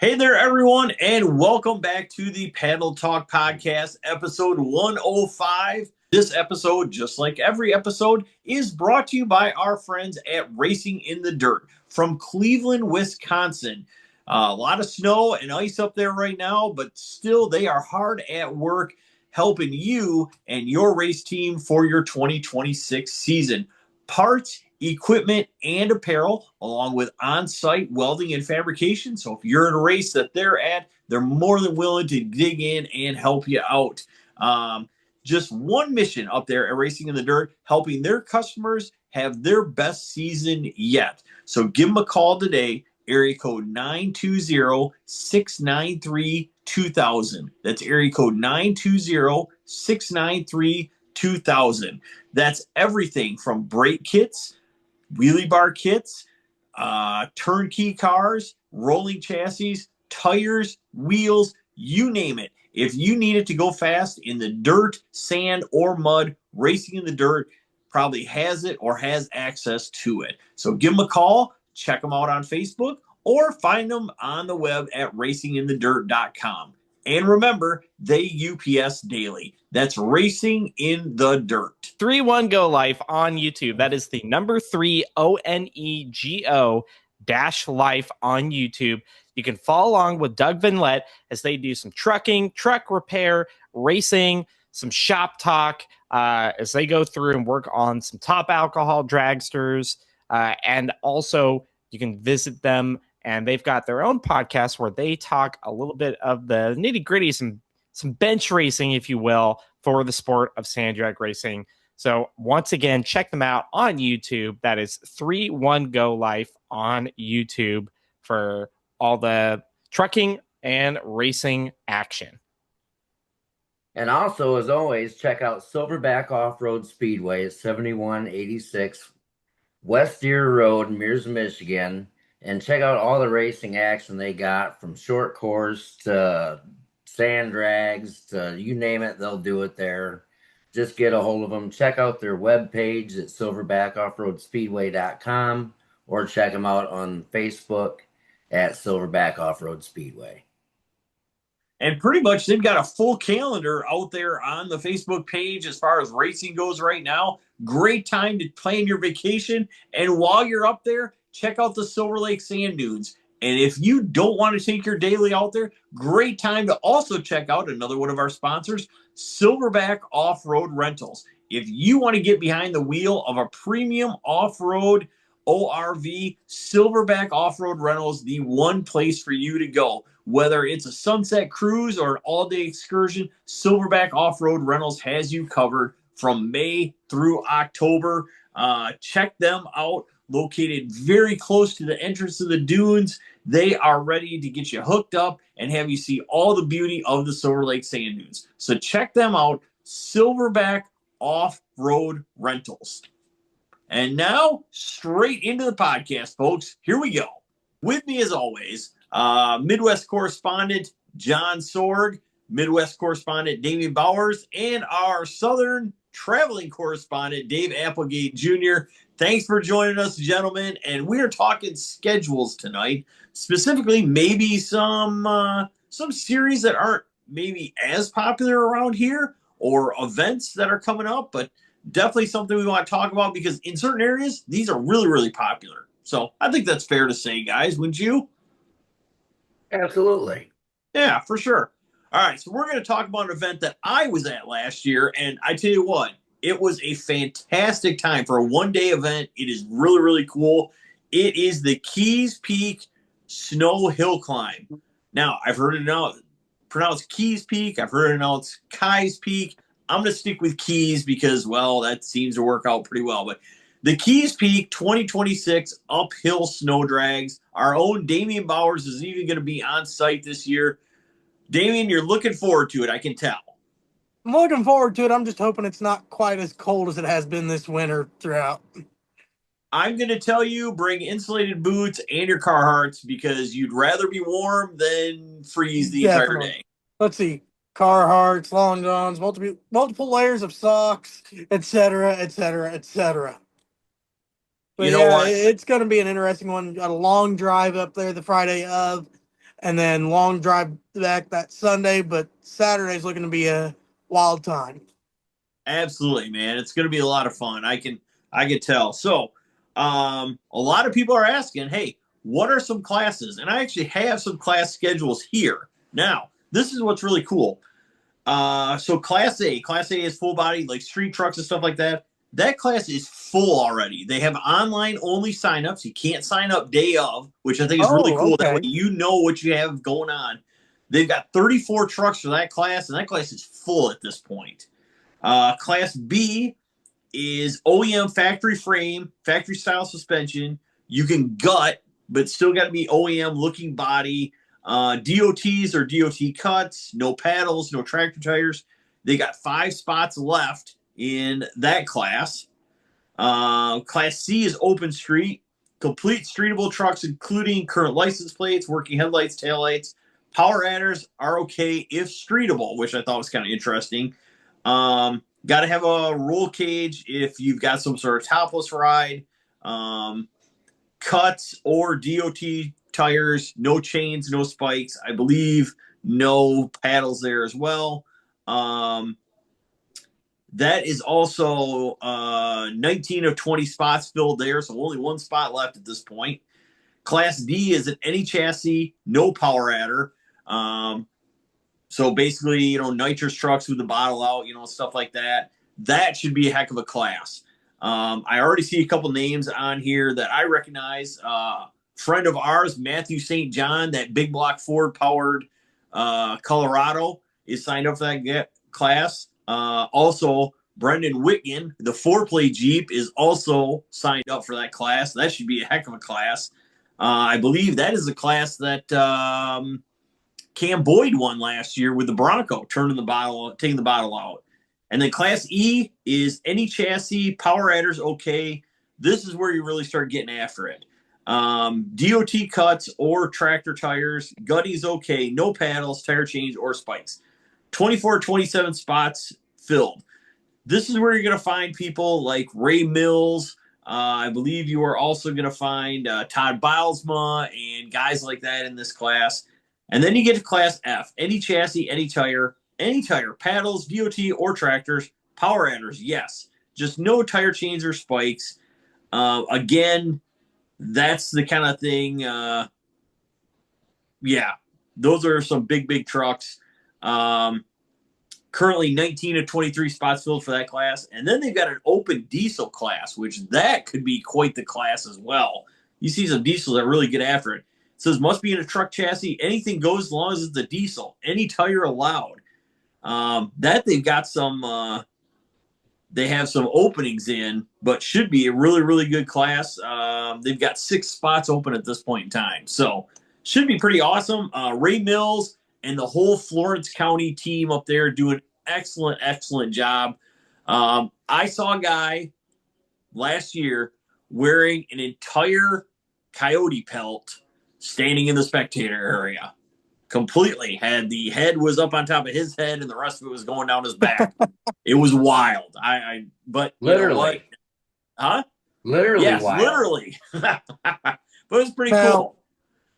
Hey there, everyone, and welcome back to the Paddle Talk Podcast, episode 105. This episode, just like every episode, is brought to you by our friends at Racing in the Dirt from Cleveland, Wisconsin. A lot of snow and ice up there right now, but still, they are hard at work helping you and your race team for your 2026 season. Parts, equipment, and apparel, along with on site welding and fabrication. So if you're in a race that they're at, they're more than willing to dig in and help you out. Um, just one mission up there at Racing in the Dirt, helping their customers have their best season yet. So give them a call today, area code 920-693-2000. That's area code 920-693-2000. That's everything from brake kits, wheelie bar kits, turnkey cars, rolling chassis, tires, wheels, you name it. If you need it to go fast in the dirt, sand, or mud, Racing in the Dirt probably has it or has access to it. So give them a call, check them out on Facebook, or find them on the web at racinginthedirt.com. And remember, they UPS daily. That's Racing in the Dirt. 3-1 Go Life on YouTube. That is the number 3 ONEGO dash life on YouTube. You can follow along with Doug Vinlett as they do some trucking, truck repair, racing, some shop talk as they go through and work on some top alcohol dragsters. And also you can visit them, and they've got their own podcast where they talk a little bit of the nitty gritty, some bench racing, if you will, for the sport of sand drag racing. So once again, check them out on YouTube. That is 3-1 Go Life on YouTube for all the trucking and racing action. And also, as always, check out Silverback Off-Road Speedway at 7186 West Deer Road, Mears, Michigan. And check out all the racing action they got, from short course to sand drags to you name it, they'll do it there. Just get a hold of them. Check out their webpage at silverbackoffroadspeedway.com or check them out on Facebook at Silverback Off-Road Speedway. And pretty much they've got a full calendar out there on the Facebook page as far as racing goes right now. Great time to plan your vacation. And while you're up there, check out the Silver Lake Sand Dunes. And if you don't want to take your daily out there, great time to also check out another one of our sponsors, Silverback Off-Road Rentals. If you want to get behind the wheel of a premium off-road ORV, Silverback Off-Road Rentals, the one place for you to go. Whether it's a sunset cruise or an all-day excursion, Silverback Off-Road Rentals has you covered from May through October. Check them out. Located very close to the entrance of the dunes. They are ready to get you hooked up and have you see all the beauty of the Silver Lake Sand Dunes. So check them out, Silverback Off-Road Rentals. And now, straight into the podcast, folks. Here we go. With me, as always, Midwest correspondent John Sorg, Midwest correspondent Damian Bowers, and our Southern traveling correspondent Dave Applegate Jr. Thanks for joining us, gentlemen. And we are talking schedules tonight, specifically maybe some series that aren't maybe as popular around here, or events that are coming up, but definitely something we want to talk about because in certain areas, these are really, really popular. So I think that's fair to say, guys, wouldn't you? Absolutely. Yeah, for sure. All right, so we're going to talk about an event that I was at last year, and I tell you what, it was a fantastic time for a one-day event. It is really, really cool. It is the Keys Peak Snow Hill Climb. Now, I've heard it now pronounced Keys Peak. I've heard it announced Kai's Peak. I'm going to stick with Keys because, well, that seems to work out pretty well. But the Keys Peak 2026 uphill snow drags. Our own Damian Bowers is even going to be on site this year. Damian, you're looking forward to it, I can tell. I'm looking forward to it. I'm just hoping it's not quite as cold as it has been this winter throughout. I'm going to tell you, bring insulated boots and your Carhartts because you'd rather be warm than freeze the entire day. Let's see. Carhartts, long johns, multiple layers of socks, etc., etc., etc. But you know what? It's going to be an interesting one. Got a long drive up there the Friday of. and then long drive back that Sunday. But Saturday's looking to be a wild time. Absolutely, man. It's going to be a lot of fun. I can tell. So, a lot of people are asking, hey, what are some classes? And I actually have some class schedules here. Now, this is what's really cool. So Class A is full body, like street trucks and stuff like that. That class is full already. They have online only signups. You can't sign up day of, which I think is really cool. Okay. That way you know what you have going on. They've got 34 trucks for that class, and that class is full at this point. Class B is OEM factory frame, factory style suspension. You can gut, but still got to be OEM looking body. DOTs or DOT cuts, no paddles, no tractor tires. They got 5 spots left in that class. Class C is open street, complete streetable trucks, including current license plates, working headlights, taillights. Power adders are okay if streetable, which I thought was kind of interesting. Got to have a roll cage if you've got some sort of topless ride. Cuts or DOT tires, no chains, no spikes. I believe no paddles there as well. That is also 19 of 20 spots filled there, so only 1 spot left at this point. Class D is an any chassis, no power adder. So basically, nitrous trucks with the bottle out, stuff like that. That should be a heck of a class. I already see a couple names on here that I recognize. Friend of ours, Matthew St. John, that big block Ford powered Colorado, is signed up for that class. Also, Brendan Whitgen, the 4-play Jeep, is also signed up for that class. That should be a heck of a class. I believe that is a class that Cam Boyd won last year with the Bronco, taking the bottle out. And then Class E is any chassis, power adders, okay. This is where you really start getting after it. DOT cuts or tractor tires, gutties, okay. No paddles, tire chains, or spikes. 24, 27 spots filled. This is where you're going to find people like Ray Mills. I believe you are also going to find Todd Bilesma and guys like that in this class. And then you get to Class F, any chassis, any tire, paddles, DOT, or tractors, power adders, yes. Just no tire chains or spikes. Again, that's the kind of thing. Yeah, those are some big trucks. Currently 19 of 23 spots filled for that class. And then they've got an open diesel class, which that could be quite the class as well. You see some diesels that really get after it. It says must be in a truck chassis. Anything goes as long as it's a diesel. Any tire allowed. That they've got some they have some openings in, but should be a really good class. They've got 6 spots open at this point in time. So should be pretty awesome. Ray Mills and the whole Florence County team up there doing excellent job. I saw a guy last year wearing an entire coyote pelt standing in the spectator area. Completely. Had the head was up on top of his head and the rest of it was going down his back. It was wild. But literally, huh? Literally, yes, wild. Literally. But it was pretty Now, cool.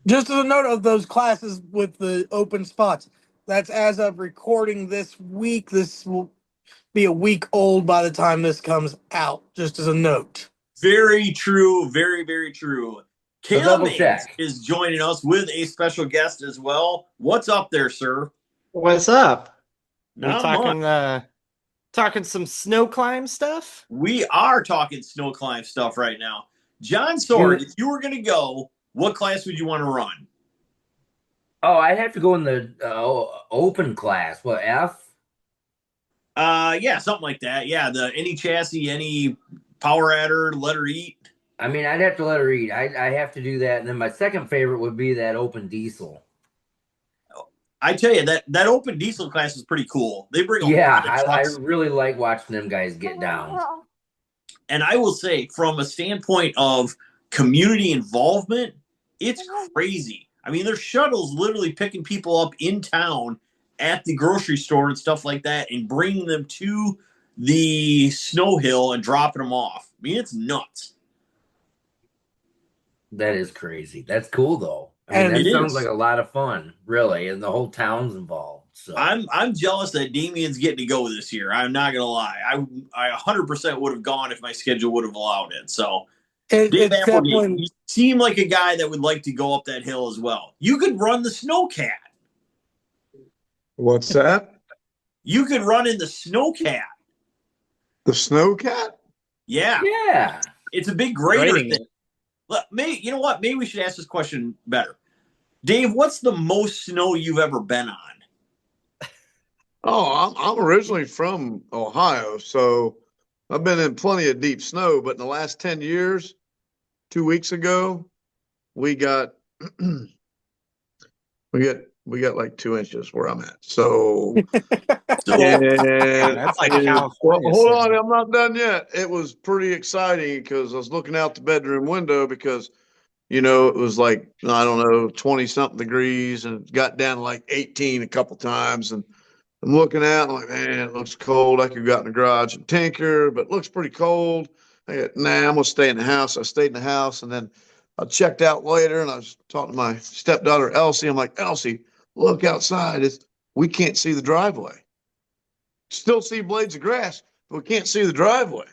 Just as a note of those classes with the open spots, that's as of recording this week. This will be a week old by the time this comes out, just as a note. Very true. Very true. Double Cam check. is joining us with a special guest as well. What's up there, sir? What's up? Not talking some snow climb stuff? We are talking snow climb stuff right now. John Sword, if you were going to go, what class would you want to run? Oh, I'd have to go in the open class. What, F? Yeah, something like that. Yeah, the any chassis, any power adder, let her eat. I mean, I'd have to let her eat. I have to do that. And then my second favorite would be that open diesel. I tell you, that open diesel class is pretty cool. They bring a lot of I trucks. really like watching them guys get down. And I will say, from a standpoint of community involvement, it's crazy. I mean, there's shuttles literally picking people up in town at the grocery store and stuff like that and bringing them to the snow hill and dropping them off. I mean, it's nuts. That is crazy. That's cool, though. I mean, And that It sounds like is. a lot of fun, really, and the whole town's involved. So I'm jealous that Damien's getting to go this year. I'm not gonna lie. I 100% would have gone if my schedule would have allowed it. So Dave it's Applegate, definitely you seem like a guy that would like to go up that hill as well. You could run the snowcat. What's that? You could run in the snowcat. The snowcat? Yeah, yeah. it's a big grader Grading thing. it. Look, maybe you know what? Maybe we should ask this question better. Dave, what's the most snow you've ever been on? Oh, I'm originally from Ohio, so I've been in plenty of deep snow. But in the last 10 years, 2 weeks ago, we got we got like 2 inches where I'm at. So So and That's like well, California. hold on, Snow. I'm not done yet. It was pretty exciting because I was looking out the bedroom window because it was like, I don't know, 20 something degrees and it got down to like 18 a couple times. And I'm looking out, I'm like, man, it looks cold. I could go out in the garage and tinker, but it looks pretty cold. I got, nah, I'm gonna stay in the house. I stayed in the house, and then I checked out later and I was talking to my stepdaughter Elsie. I'm like, Elsie, look outside. We can't see the driveway. Still see blades of grass, but we can't see the driveway.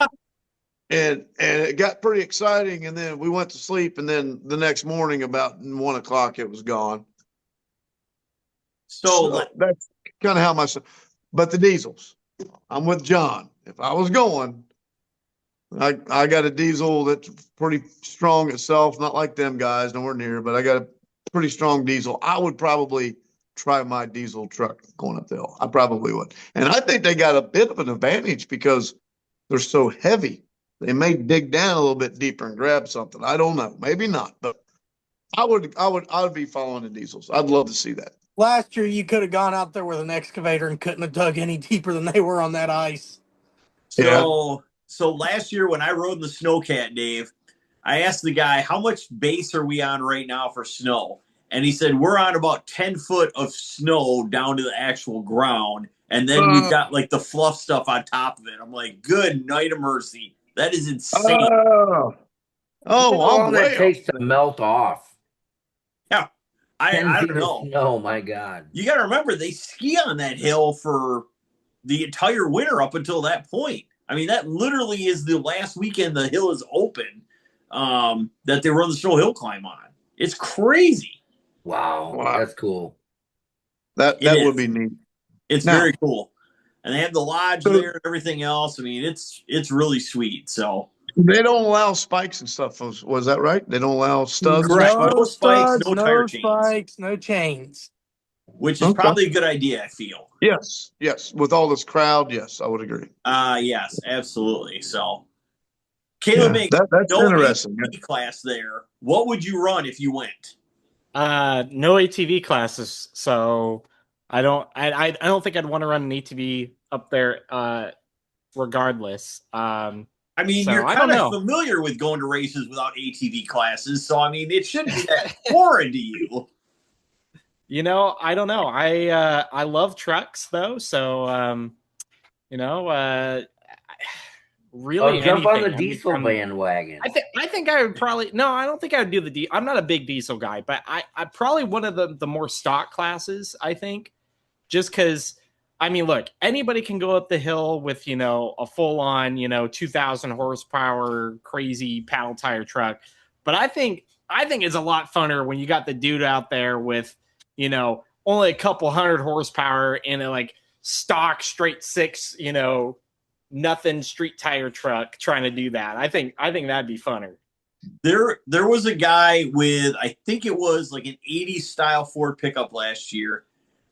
And it got pretty exciting, and then we went to sleep, and then the next morning about 1 o'clock it was gone. so So that's kind of how but the diesels, I'm with John. If I was going, I got a diesel that's pretty strong itself, not like them guys, nowhere near, but I got a pretty strong diesel. I would probably try my diesel truck going up the hill. I probably would. And I think they got a bit of an advantage because they're so heavy. They may dig down a little bit deeper and grab something. I don't know. Maybe not, but I would be following the diesels. I'd love to see that. last year you could have gone out there with an excavator and couldn't have dug any deeper than they were on that ice. Yeah. so last year when I rode in the snowcat, Dave, I asked the guy how much base are we on right now for snow, and he said we're on about 10 foot of snow down to the actual ground, and then we've got like the fluff stuff on top of it. I'm like, good night of mercy. That is insane. Oh, How oh, I'm long that way off. takes to melt off? Yeah, 10 I feet don't of know. snow, my God. You got to remember they ski on that hill for the entire winter up until that point. I mean, that literally is the last weekend the hill is open, that they run the snow hill climb on. It's crazy. Wow, Wow. that's cool. That It would is. be neat. It's Now, very cool, and they have the lodge so there and everything else. I mean, it's really sweet. So they don't allow spikes and stuff. Was that right? They don't allow studs and correct. spikes. No No spikes, studs, no tire no chains, spikes, no chains. which is Okay. probably a good idea. I feel. Yes, yes. With all this crowd, yes, I would agree. Yes, absolutely. So Caleb Yeah, makes that's no interesting. ATV class there. What would you run if you went? No ATV classes, so I don't think I'd want to run an ATV up there regardless. I mean, So you're I don't kind of know. familiar with going to races without ATV classes, so I mean, it shouldn't be that foreign to you. I don't know. I love trucks though, so you know, really Oh, jump on the anything. I mean, diesel bandwagon. I think I would probably no. I don't think I would do the. I'm not a big diesel guy, but I probably one of the more stock classes. I think just because. I mean, look, anybody can go up the hill with a full on 2,000 horsepower crazy paddle tire truck, but I think it's a lot funner when you got the dude out there with only a couple hundred horsepower in a like stock straight six nothing street tire truck trying to do that. I think that'd be funner. There was a guy with, I think it was like an 80s style Ford pickup last year,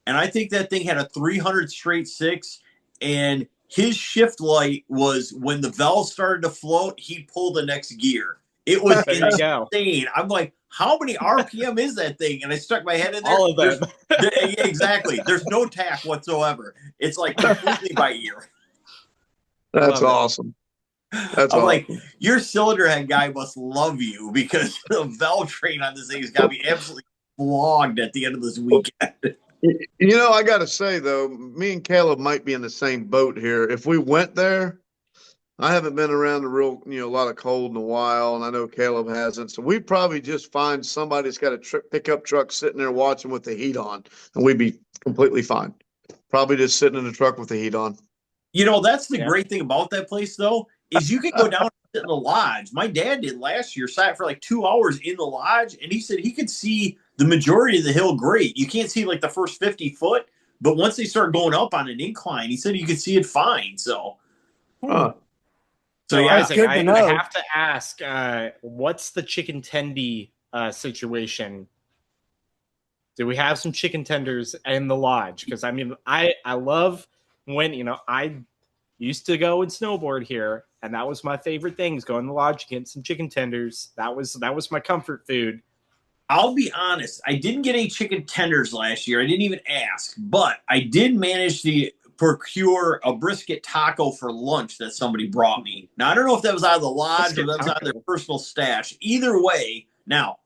and I think that thing had a 300 straight six, and his shift light was when the valve started to float, he'd pull the next gear. It was There you go. insane. I'm like, how many RPM is that thing? And I stuck my head in there. All of them. Yeah, exactly. There's no tack whatsoever. It's like completely by ear. That's Love it. awesome. That's I'm awesome. like, your cylinder head guy must love you because the valve train on this thing has got to be absolutely flogged at the end of this weekend. I got to say though, me and Caleb might be in the same boat here. If we went there, I haven't been around the real, a lot of cold in a while, and I know Caleb hasn't. So we'd probably just find somebody that's got a pickup truck sitting there watching with the heat on, and we'd be completely fine. Probably just sitting in the truck with the heat on. That's the great thing about that place, though, is you can go down and sit in the lodge. My dad did last year, sat for like 2 hours in the lodge, and he said he could see the majority of the hill great. You can't see like the first 50 foot, but once they start going up on an incline, he said you could see it fine. So, Huh. So yeah, Isaac, good to I know. have to ask, what's the chicken tendy situation? Do we have some chicken tenders in the lodge? Because I mean, I love when I used to go and snowboard here, and that was my favorite thing: is go in the lodge, get some chicken tenders. That was my comfort food. I'll be honest. I didn't get any chicken tenders last year. I didn't even ask, but I did manage to procure a brisket taco for lunch that somebody brought me. Now, I don't know if that was out of the lodge or Brisket that was out of their taco. personal stash. Either way, now,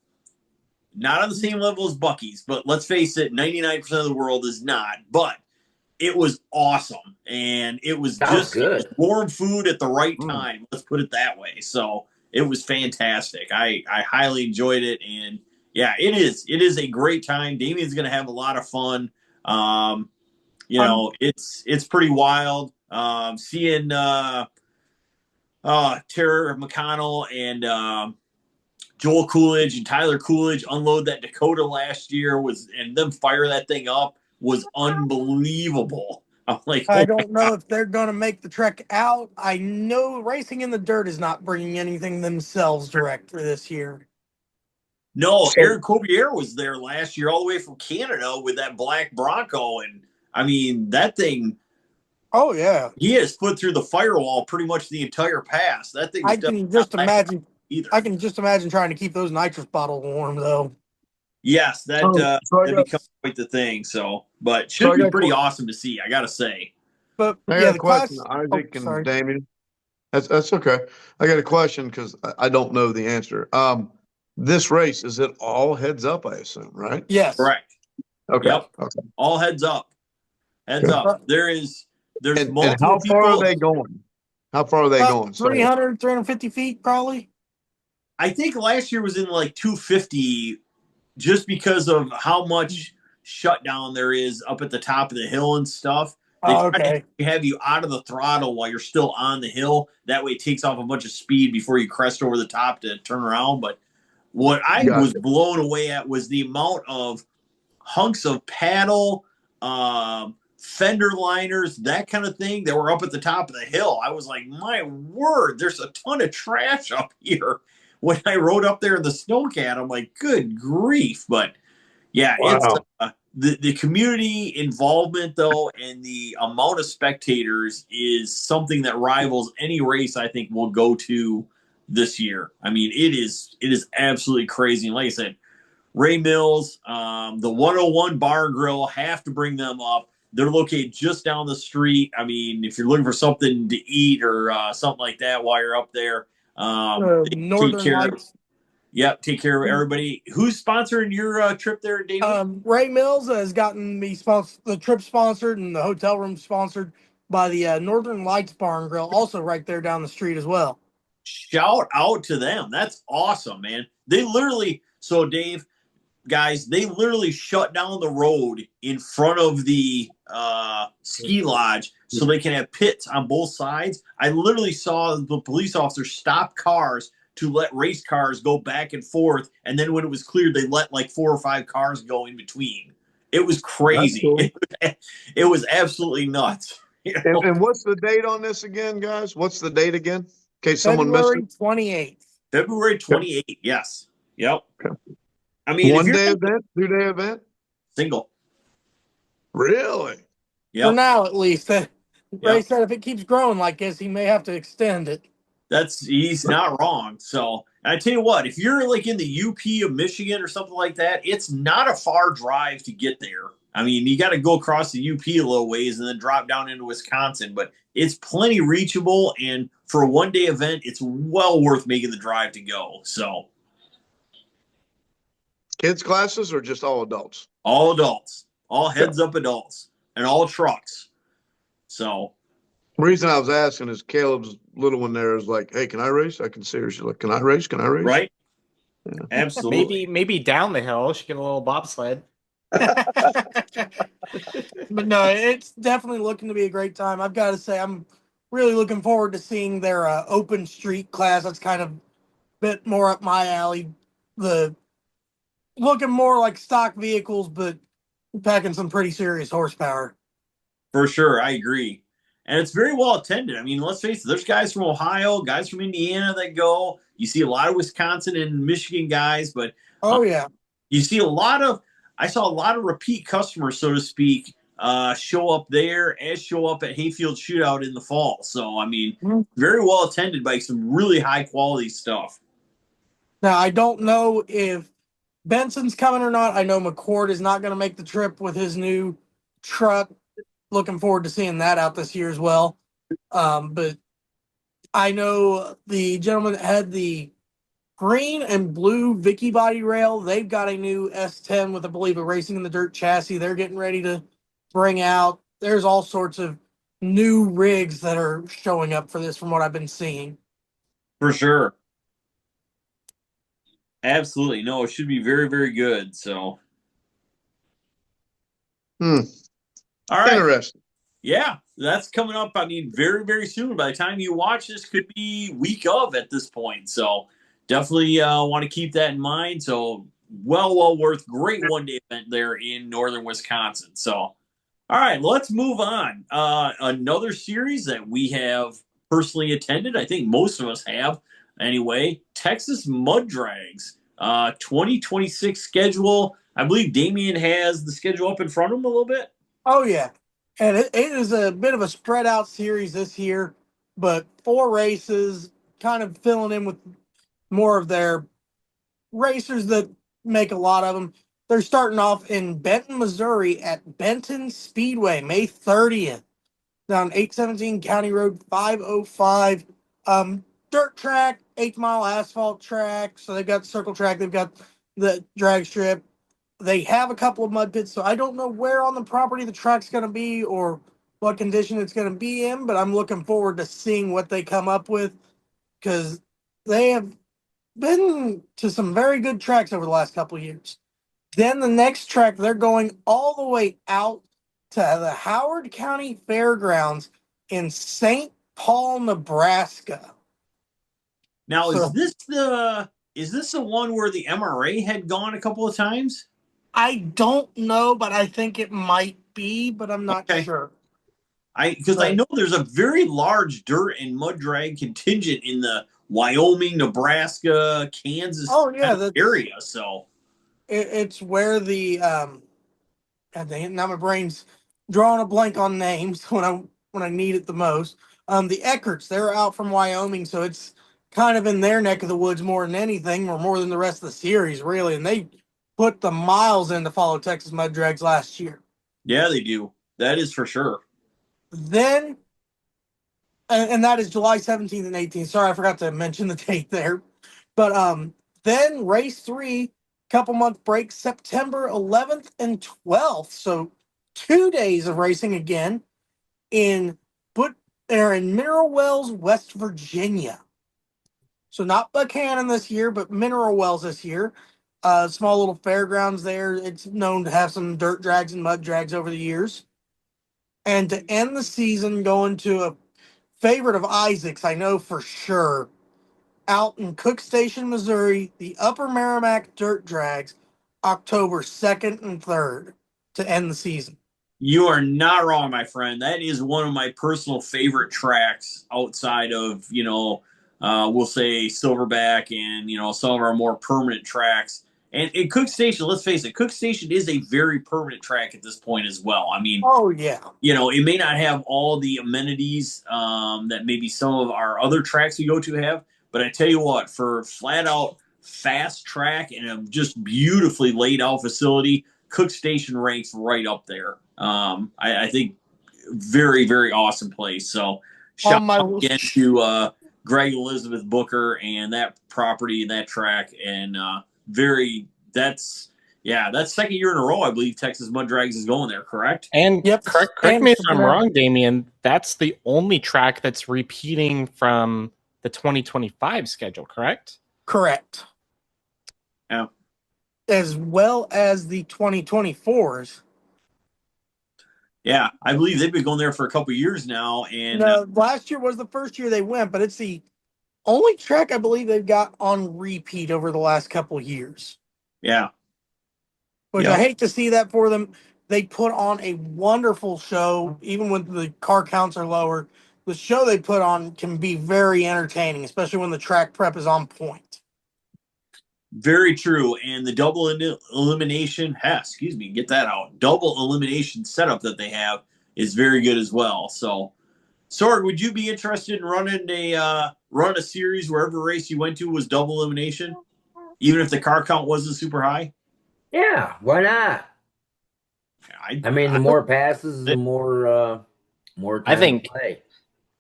not on the same level as Bucky's, but let's face it, 99% of the world is not. But it was awesome. And it was Sounds just good. warm food at the right time. Let's put it that way. So it was fantastic. I highly enjoyed it. And yeah, it is. It is a great time. Damien's going to have a lot of fun. It's pretty wild. Seeing Tara McConnell and Joel Coolidge and Tyler Coolidge unload that Dakota last year and them fire that thing up was unbelievable. I'm like, I oh my don't know God. if they're going to make the trek out. I know Racing in the Dirt is not bringing anything themselves direct for this year. No, Aaron Cobier was there last year all the way from Canada with that black Bronco. And I mean, that thing, Oh yeah, he has put through the firewall pretty much the entire pass. That thing was I definitely can not just lacking imagine. either. I can just imagine trying to keep those nitrous bottles warm though. Yes, So that becomes quite the thing. So, but so should I be got, pretty awesome to see, I gotta say. But I got yeah, a the question, class. Oh, Isaac and sorry. Damien. That's okay. I got a question because I don't know the answer. This race, is it all heads up? I assume, right? Yes. Correct. Okay. Yep. Okay. All heads up. Heads Good. up. There's And multiple how far are people. they going? How far are they About going? So 300, 350 feet probably. I think last year was in like 250 just because of how much shutdown there is up at the top of the hill and stuff. They Oh, try okay. to have you out of the throttle while you're still on the hill. That way it takes off a bunch of speed before you crest over the top to turn around. But what I was gotcha. blown away at was the amount of hunks of paddle, fender liners, that kind of thing that were up at the top of the hill. I was like, my word, there's a ton of trash up here. When I rode up there in the snowcat, I'm like, good grief. But yeah, it's Wow. the community involvement though, and the amount of spectators is something that rivals any race I think we'll go to this year. I mean, it is absolutely crazy. And like I said, Ray Mills, the 101 Bar and Grill, have to bring them up. They're located just down the street. I mean, if you're looking for something to eat or something like that while you're up there, they take Northern care of. Lights. Yep, take care of everybody. Who's sponsoring your trip there, David? Ray Mills has gotten me the trip sponsored and the hotel room sponsored by the Northern Lights Bar and Grill, also right there down the street as well. Shout out to them. That's awesome, man. They literally, so Dave, guys, they literally shut down the road in front of the ski lodge so they can have pits on both sides. I literally saw the police officers stop cars to let race cars go back and forth, and then when it was cleared, they let like 4 or 5 cars go in between. It was That's crazy. cool. It was absolutely nuts. And what's the date on this again, guys? What's the date again? In case someone missed February it. 28th. February 28th. Yes. Yep. Okay. I mean, if One you're day event, 2-day event. single, Really? For yep. now, at least. Ray Yep. said if it keeps growing like this, he may have to extend it. He's not wrong. So, and I tell you what, if you're like in the UP of Michigan or something like that, it's not a far drive to get there. I mean, you got to go across the UP a little ways and then drop down into Wisconsin, but it's plenty reachable. And for a 1-day event, it's well worth making the drive to go. So, Kids classes or just all adults? all adults, all Okay. heads up adults, and all trucks. So, The reason I was asking is Caleb's little one there is like, hey, can I race? I can see her. She's like, can I race? Can I race? Right? Yeah. Absolutely. Maybe down the hill, she get a little bobsled. But no, it's definitely looking to be a great time. I've got to say, I'm really looking forward to seeing their open street class. That's kind of a bit more up my alley. The looking more like stock vehicles, but packing some pretty serious horsepower. For sure, I agree. And it's very well attended. I mean, let's face it, there's guys from Ohio, guys from Indiana that go. You see a lot of Wisconsin and Michigan guys, but um, Oh yeah. you see I saw a lot of repeat customers, so to speak, show up there as show up at Hayfield Shootout in the fall. So, I mean, Mhm. very well attended by some really high quality stuff. Now I don't know if Benson's coming or not. I know McCord is not going to make the trip with his new truck. Looking forward to seeing that out this year as well. But I know the gentleman that had the green and blue Vicky body rail. They've got a new S10 with, I believe, a Racing in the Dirt chassis. They're getting ready to bring out. There's all sorts of new rigs that are showing up for this, from what I've been seeing. For sure. Absolutely. No, it should be very, very good. So, Hmm. all right. Interesting. Yeah, that's coming up. I mean, very, very soon. By the time you watch this, could be week of at this point. So definitely want to keep that in mind. So well worth. Great one day event there in northern Wisconsin. So all right, let's move on. Another series that we have personally attended. I think most of us have anyway. Texas Mud Drags. 2026 schedule. I believe Damien has the schedule up in front of him a little bit. Oh, yeah. And it is a bit of a spread out series this year, but 4 races, kind of filling in with more of their racers that make a lot of them. They're starting off in Benton, Missouri at Benton Speedway, May 30th, down 817 County Road 505. Dirt track, 8 mile asphalt track. So they've got the circle track, they've got the drag strip. They have a couple of mud pits, so I don't know where on the property the track's going to be or what condition it's going to be in, but I'm looking forward to seeing what they come up with, because they have been to some very good tracks over the last couple of years. Then the next track, they're going all the way out to the Howard County Fairgrounds in St. Paul, Nebraska. Now, So is this the one where the MRA had gone a couple of times? I don't know, but I think it might be, but I'm not Okay. sure. Because I But know there's a very large dirt and mud drag contingent in the Wyoming, Nebraska, Kansas oh kind yeah, of that's area. So it's where the God dang it, now my brain's drawing a blank on names when I need it the most. The Eckerts, they're out from Wyoming, so it's kind of in their neck of the woods more than anything, or more than the rest of the series, really. And they put the miles in to follow Texas Mud Drags last year. yeah, they do. That is for sure. Then, and that is July 17th and 18th. Sorry, I forgot to mention the date there. But then race 3, couple month break, September 11th and 12th. So 2 days of racing again in but they're in Mineral Wells, West Virginia. So not Buchanan this year, but Mineral Wells this year. Small little fairgrounds there. It's known to have some dirt drags and mud drags over the years. And to end the season, going to a favorite of Isaac's, I know for sure, out in Cook Station, Missouri, the Upper Merrimack Dirt Drags, October 2nd and 3rd to end the season. You are not wrong, my friend. That is one of my personal favorite tracks outside of, we'll say Silverback and, some of our more permanent tracks. And in Cook Station, let's face it, Cook Station is a very permanent track at this point as well. I mean, Oh, yeah. it may not have all the amenities that maybe some of our other tracks we go to have, but I tell you what, for flat out fast track and a just beautifully laid out facility, Cook Station ranks right up there. I think very, very awesome place. So On shout my out again to Greg Elizabeth Booker and that property and that track, and very that's Yeah, that's second year in a row, I believe Texas Mud Drags is going there, correct? And Yep. correct And me if shipping I'm out. wrong, Damien. That's the only track that's repeating from the 2025 schedule, correct? Correct. Yeah. As well as the 2024s. Yeah, I believe they've been going there for a couple years now. And No, last year was the first year they went, but it's the only track I believe they've got on repeat over the last couple of years. yeah. Which I hate to see that for them. They put on a wonderful show, even when the car counts are lower. The show they put on can be very entertaining, especially when the track prep is on point. Very true. And the double elimination, excuse me, get that out. Double elimination setup that they have is very good as well. So, Sorg, would you be interested in running a series where every race you went to was double elimination, even if the car count wasn't super high? Yeah, why not? I mean, the more passes, the more I time to think play.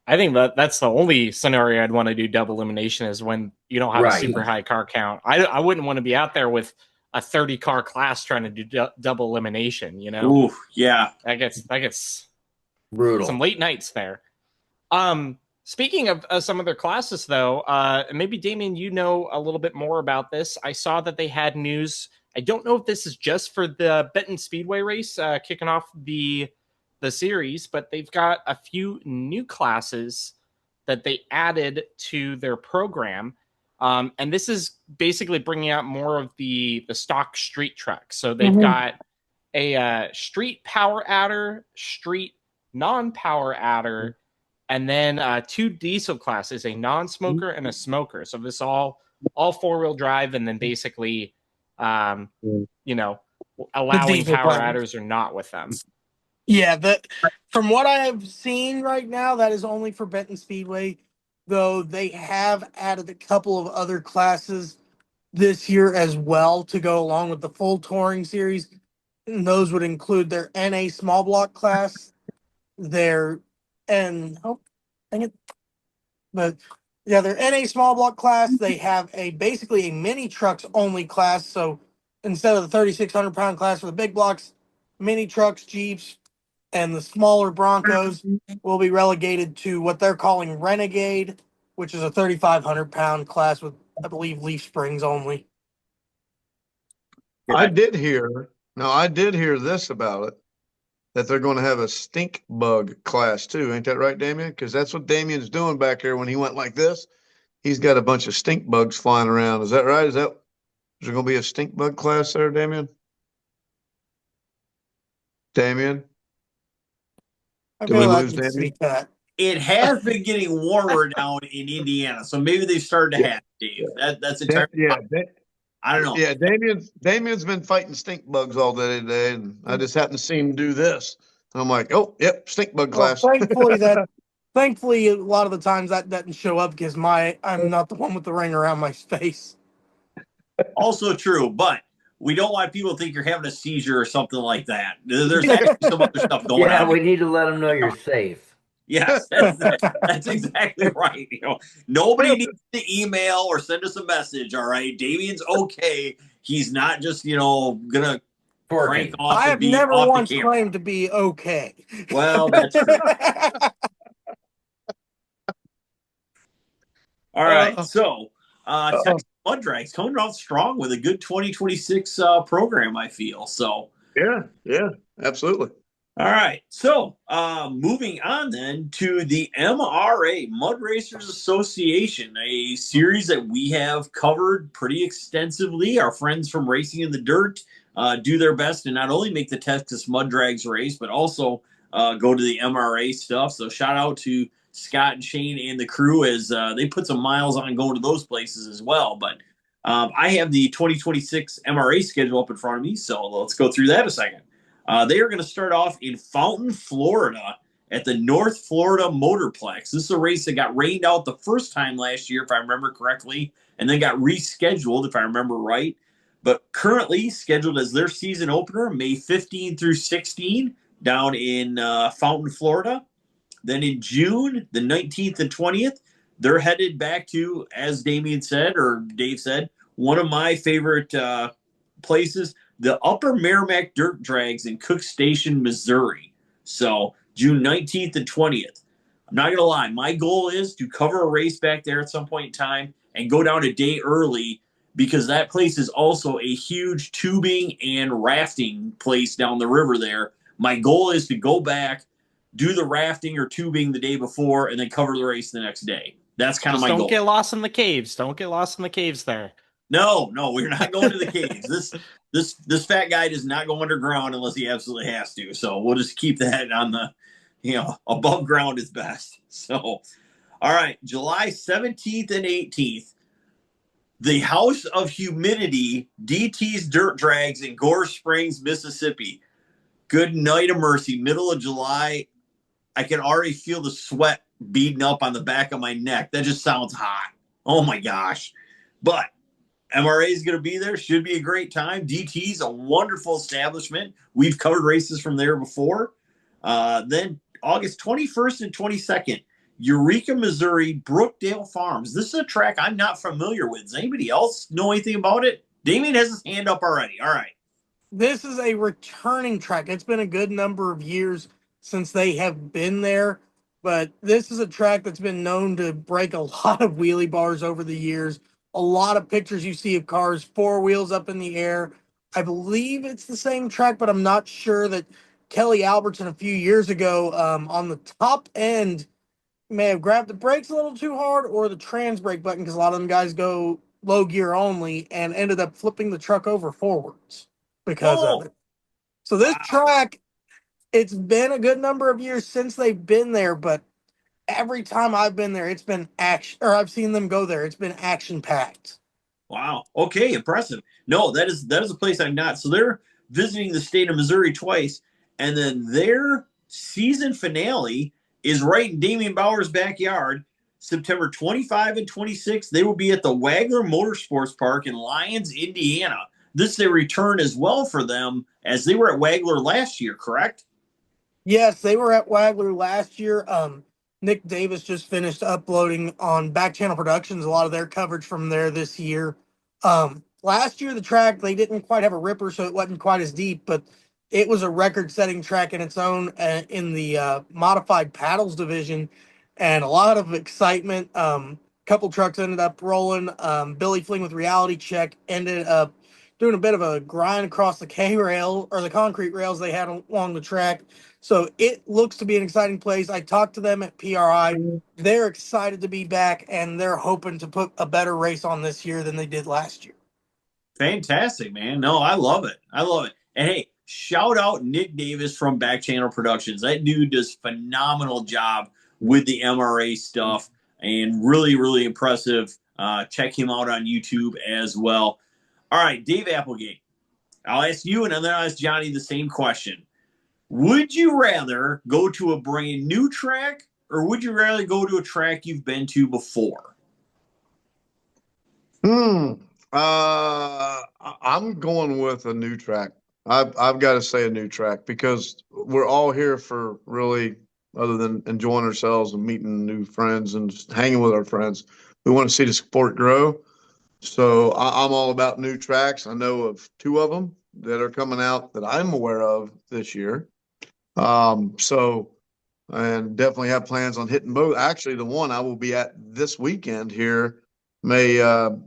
that's the only scenario I'd want to do double elimination is when you don't have a Right. super high car count. I wouldn't want to be out there with a 30 car class trying to do double elimination. You know, Ooh, yeah. that gets Brutal. some late nights there. Speaking of some other classes, though, maybe Damien, you know a little bit more about this. I saw that they had news. I don't know if this is just for the Benton Speedway race kicking off the series, but they've got a few new classes that they added to their program. And this is basically bringing out more of the stock street trucks. So they've got a street power adder, street non-power adder, and then two diesel classes, a non-smoker and a smoker. So this all four-wheel drive, and then basically, you know, allowing diesel power classes. adders or not with them. Yeah, from what I have seen right now, that is only for Benton Speedway, though they have added a couple of other classes this year as well to go along with the full touring series. And those would include their NA small block class, their dang it. But yeah, their NA small block class, they have basically a mini trucks only class. So instead of the 3,600-pound class for the big blocks, mini trucks, Jeeps, and the smaller Broncos will be relegated to what they're calling Renegade, which is a 3,500-pound class with, I believe, leaf springs only. I did hear this about it, that they're going to have a stink bug class too. Ain't that right, Damien? Because that's what Damien's doing back there when he went like this. He's got a bunch of stink bugs flying around. Is that right? Is there going to be a stink bug class there, Damien? Damien? I Did we feel like lose you'd Damien? see that. It has been getting warmer down in Indiana, so maybe they've started to have Dave. That's entirely. Yeah, I don't know. yeah. Damien's been fighting stink bugs all day today, and I just happened to see him do this. And I'm like, oh, yep, stink bug Well, class. thankfully, a lot of the times that doesn't show up because I'm not the one with the ring around my face. Also true, but we don't want people to think you're having a seizure or something like that. There's actually some other stuff going Yeah, on. we need to let them know you're safe. Yes, that's exactly right. Nobody needs to email or send us a message. All right, Damien's okay. He's not just gonna crank off. I and have be never off once the camera. claimed to be okay. Well, that's true. All right, so Texas Mud Drags coming out strong with a good 2026 program. I feel so. Yeah, absolutely. All right, so moving on then to the MRA Mud Racers Association, a series that we have covered pretty extensively. Our friends from Racing in the Dirt do their best to not only make the Texas Mud Drags race, but also go to the MRA stuff. So shout out to Scott and Shane and the crew as they put some miles on going to those places as well. But I have the 2026 MRA schedule up in front of me, so let's go through that a second. They are going to start off in Fountain, Florida at the North Florida Motorplex. This is a race that got rained out the first time last year, if I remember correctly, and then got rescheduled, if I remember right. But currently scheduled as their season opener, May 15 through 16, down in Fountain, Florida. Then in June, the 19th and 20th, they're headed back to, as Damien said, or Dave said, one of my favorite places, the Upper Merrimack Dirt Drags in Cook Station, Missouri. So June 19th and 20th. I'm not going to lie. My goal is to cover a race back there at some point in time and go down a day early because that place is also a huge tubing and rafting place down the river there. My goal is to go back, do the rafting or tubing the day before, and then cover the race the next day. That's kind of Just my don't goal. get lost in the caves. Don't get lost in the caves there. No, we're not going to the caves. This fat guy does not go underground unless he absolutely has to. So we'll just keep that on the, above ground is best. So, all right, July 17th and 18th, the House of Humidity DT's Dirt Drags in Gore Springs, Mississippi. Good night of mercy, middle of July. I can already feel the sweat beating up on the back of my neck. That just sounds hot. Oh my gosh. But MRA is going to be there. Should be a great time. DT's a wonderful establishment. We've covered races from there before. Then August 21st and 22nd, Eureka, Missouri, Brookdale Farms. This is a track I'm not familiar with. Does anybody else know anything about it? Damien has his hand up already. All right. This is a returning track. It's been a good number of years since they have been there, but this is a track that's been known to break a lot of wheelie bars over the years. A lot of pictures you see of cars, four wheels up in the air. I believe it's the same track, but I'm not sure. That Kelly Albertson a few years ago on the top end may have grabbed the brakes a little too hard or the trans brake button, because a lot of them guys go low gear only, and ended up flipping the truck over forwards because of it. So this track, it's been a good number of years since they've been there, but every time I've been there, it's been action, or I've seen them go there, it's been action packed. Wow. Okay, impressive. No, that is a place I'm not. So they're visiting the state of Missouri twice, and then their season finale is right in Damian Bauer's backyard, September 25 and 26. They will be at the Wagler Motorsports Park in Lyons, Indiana. This is a return as well for them, as they were at Wagler last year, correct? Yes, they were at Wagler last year. Nick Davis just finished uploading on Back Channel Productions a lot of their coverage from there this year. Last year, the track, they didn't quite have a ripper, so it wasn't quite as deep, but it was a record-setting track in its own in the modified paddles division, and a lot of excitement. Couple trucks ended up rolling. Billy Fling with Reality Check ended up doing a bit of a grind across the K rail, or the concrete rails they had along the track. So it looks to be an exciting place. I talked to them at PRI. They're excited to be back, and they're hoping to put a better race on this year than they did last year. Fantastic, man. No, I love it. I love it. And hey, shout out Nick Davis from Back Channel Productions. That dude does phenomenal job with the MRA stuff, and really, really impressive. Check him out on YouTube as well. All right, Dave Applegate. I'll ask you, and then I'll ask Johnny the same question. Would you rather go to a brand new track, or would you rather go to a track you've been to before? I'm going with a new track. I've got to say a new track, because we're all here for, really, other than enjoying ourselves and meeting new friends and just hanging with our friends, we want to see the sport grow. So I'm all about new tracks. I know of two of them that are coming out that I'm aware of this year. And definitely have plans on hitting both. Actually, the one I will be at this weekend here, Valentine's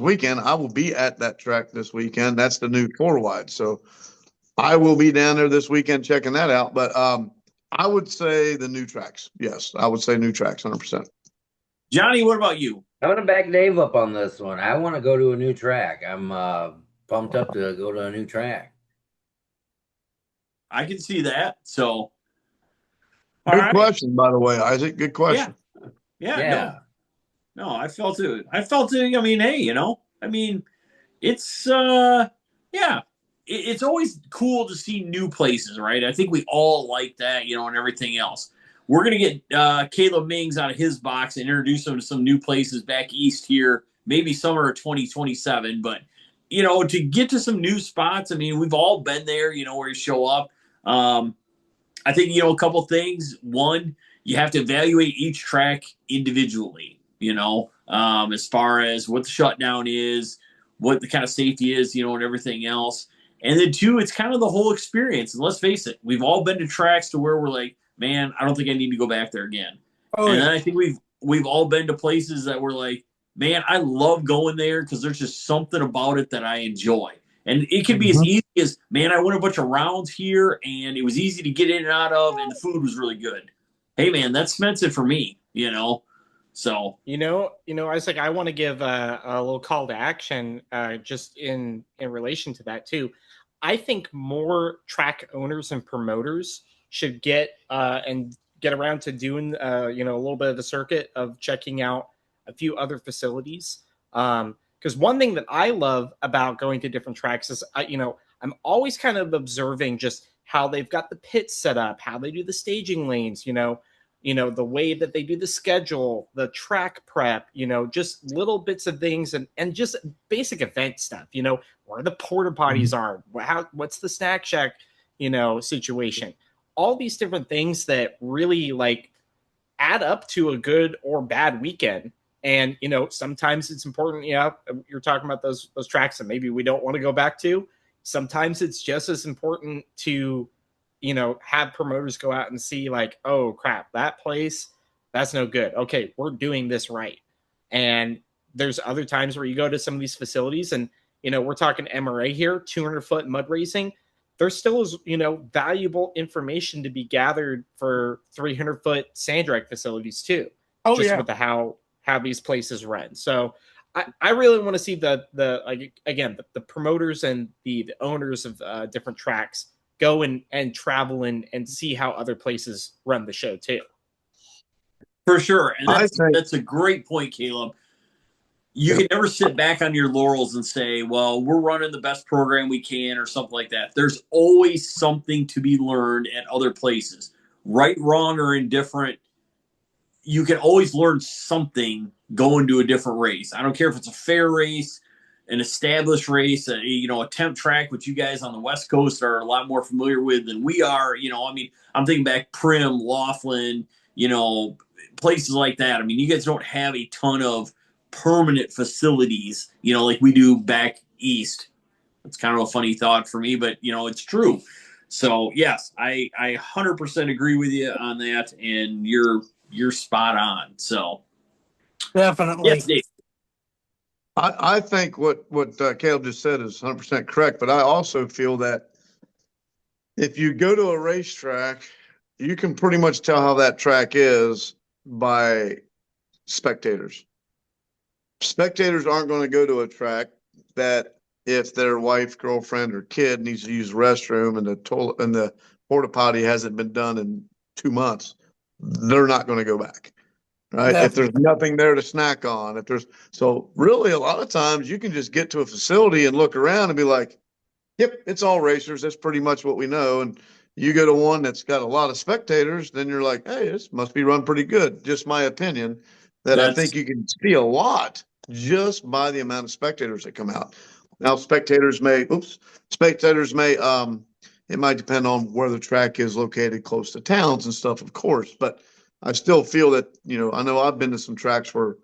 weekend, I will be at that track this weekend. That's the new tour wide. So I will be down there this weekend checking that out. But I would say the new tracks. Yes, I would say new tracks, 100%. Johnny, what about you? I'm gonna back Dave up on this one. I want to go to a new track. I'm pumped up to go to a new track. I can see that. So, Good question, by the way, Isaac. Good question. Yeah. No, I felt it. I mean, hey, it's it's always cool to see new places, right? I think we all like that, and everything else. We're going to get Caleb Mings out of his box and introduce him to some new places back east here, maybe summer of 2027. But, to get to some new spots, I mean, we've all been there, where you show up. I think, a couple things. One, you have to evaluate each track individually, as far as what the shutdown is, what the kind of safety is, and everything else. And then two, it's kind of the whole experience. And let's face it, we've all been to tracks to where we're like, man, I don't think I need to go back there again. Oh, And yeah. then I think we've all been to places that we're like, man, I love going there because there's just something about it that I enjoy. And it can be as easy as, man, I went a bunch of rounds here and it was easy to get in and out of, and the food was really good. Hey, man, that cements it for me, So Isaac, I want to give a little call to action, just in relation to that too. I think more track owners and promoters should get around to doing a little bit of the circuit of checking out a few other facilities. Because one thing that I love about going to different tracks is I'm always kind of observing just how they've got the pits set up, how they do the staging lanes, the way that they do the schedule, the track prep, just little bits of things and just basic event stuff, where the porta potties are, what's the snack shack, situation, all these different things that really like add up to a good or bad weekend. And, sometimes it's important. Yeah. You're talking about those tracks that maybe we don't want to go back to. Sometimes it's just as important to, have promoters go out and see like, oh crap, that place, that's no good. Okay, we're doing this right. And there's other times where you go to some of these facilities and, we're talking MRA here, 200-foot mud racing. There still is, valuable information to be gathered for 300-foot sand drag facilities too. Oh, just yeah. with how these places run. So I really want to see the promoters and the owners of different tracks go and travel and see how other places run the show too. For sure. And I think that's a great point, Caleb. You can never sit back on your laurels and say, well, we're running the best program we can or something like that. There's always something to be learned at other places. Right, wrong, or indifferent, you can always learn something going to a different race. I don't care if it's a fair race, an established race, a temp track, which you guys on the West Coast are a lot more familiar with than we are. I'm thinking back Prim, Laughlin, places like that. I mean, you guys don't have a ton of permanent facilities, like we do back east. It's kind of a funny thought for me, but it's true. So yes, I 100% agree with you on that, and you're spot on. So Definitely. yes, Dave. I think what Caleb just said is 100% correct, but I also feel that if you go to a racetrack, you can pretty much tell how that track is by spectators. Spectators aren't going to go to a track that if their wife, girlfriend, or kid needs to use the restroom and the toilet and the porta potty hasn't been done in 2 months, they're not going to go back. Right. Definitely. If there's nothing there to snack on, so really a lot of times you can just get to a facility and look around and be like, yep, it's all racers. That's pretty much what we know. And you go to one that's got a lot of spectators, then you're like, hey, this must be run pretty good. Just my opinion that I think you can see a lot just by the amount of spectators that come out. Now, spectators may, it might depend on where the track is located close to towns and stuff, of course, but I still feel that, I know I've been to some tracks where,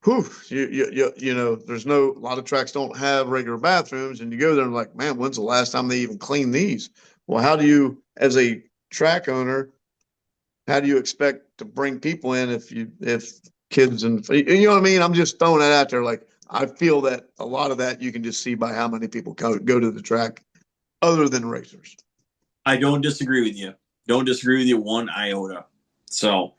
there's a lot of tracks don't have regular bathrooms, and you go there and like, man, when's the last time they even cleaned these? Well, how do you, as a track owner, how do you expect to bring people in if kids and, you know what I mean? I'm just throwing that out there. Like, I feel that a lot of that you can just see by how many people go to the track other than racers. I don't disagree with you. Don't disagree with you one iota. So,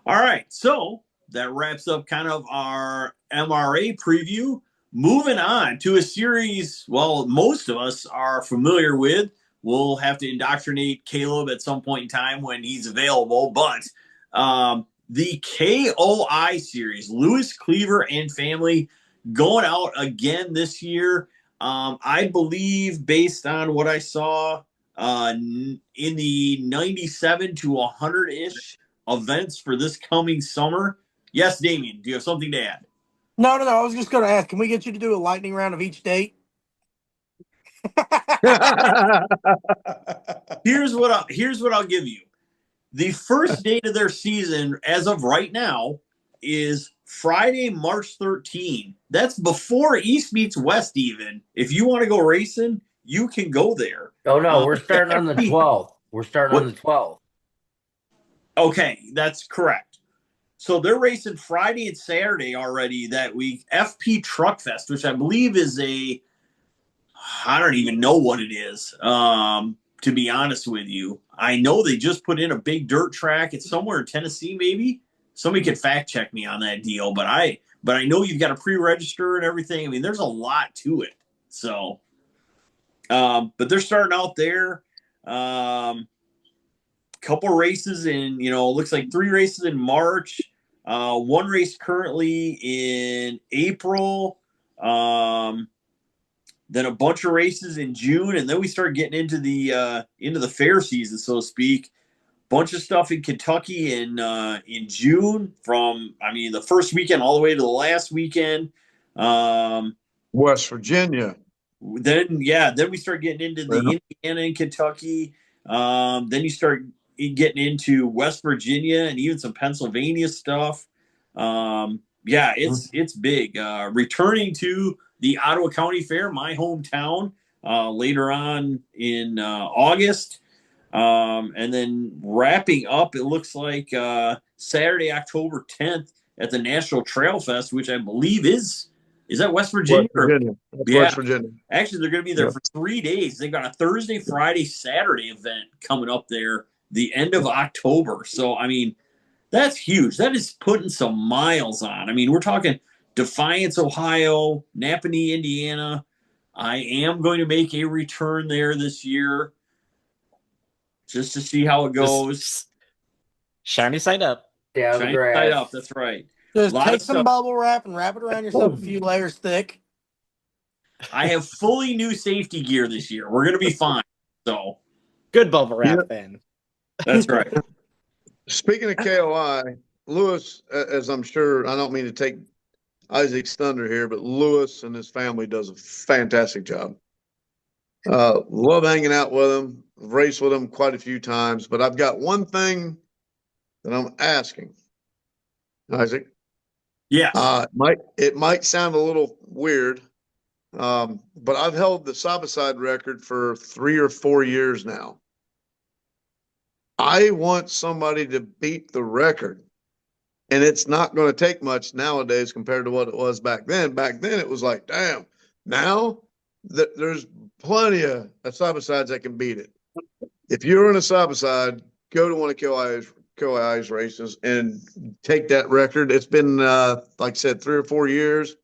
all right. So that wraps up kind of our MRA preview. Moving on to a series, well, most of us are familiar with. We'll have to indoctrinate Caleb at some point in time when he's available. But the KOI series, Lewis Cleaver and family, going out again this year. I believe, based on what I saw, in the 97 to 100-ish events for this coming summer. Yes, Damien, do you have something to add? No. I was just going to ask, can we get you to do a lightning round of each date? Here's what I'll give you. The first date of their season, as of right now, is Friday, March 13. That's before East meets West even. If you want to go racing, you can go there. Oh no, we're starting on the 12th. We're starting on the 12th. Okay, that's correct. So they're racing Friday and Saturday already that week. FP Truck Fest, which I believe is I don't even know what it is. To be honest with you, I know they just put in a big dirt track. It's somewhere in Tennessee, maybe. Somebody could fact check me on that deal, but I know you've got to pre-register and everything. I mean, there's a lot to it. So, but they're starting out there. Couple races in, looks like 3 races in March. One race currently in April. Then a bunch of races in June, and then we start getting into the fair season, so to speak. Bunch of stuff in Kentucky in June, from the first weekend all the way to the last weekend. West Virginia. Then we start getting into the Indiana and Kentucky. Then you start getting into West Virginia and even some Pennsylvania stuff. It's big. Returning to the Ottawa County Fair, my hometown, later on in August. And then wrapping up, it looks like Saturday, October 10th at the National Trail Fest, which I believe is that West Virginia? West Virginia. West Virginia. Actually, they're going to be there for 3 days. They've got a Thursday, Friday, Saturday event coming up there the end of October. So, that's huge. That is putting some miles on. We're talking Defiance, Ohio, Napanee, Indiana. I am going to make a return there this year just to see how it goes. Shiny side up. Yeah, Shiny side up. That's right. Just take some bubble wrap and wrap it around yourself a few layers thick. I have fully new safety gear this year. We're going to be fine. So good bubble wrap then. That's right. Speaking of KOI, Lewis, as I'm sure, I don't mean to take Isaac's thunder here, but Lewis and his family does a fantastic job. Love hanging out with him. Raced with him quite a few times, but I've got one thing that I'm asking, Isaac. Yeah. It might sound a little weird, but I've held the side-by-side record for 3 or 4 years now. I want somebody to beat the record, and it's not going to take much nowadays compared to what it was back then. Back then, it was like, damn. Now there's plenty of side-by-sides that can beat it. If you're in a side-by-side, go to one of KOI's races and take that record. It's been, like I said, 3 or 4 years.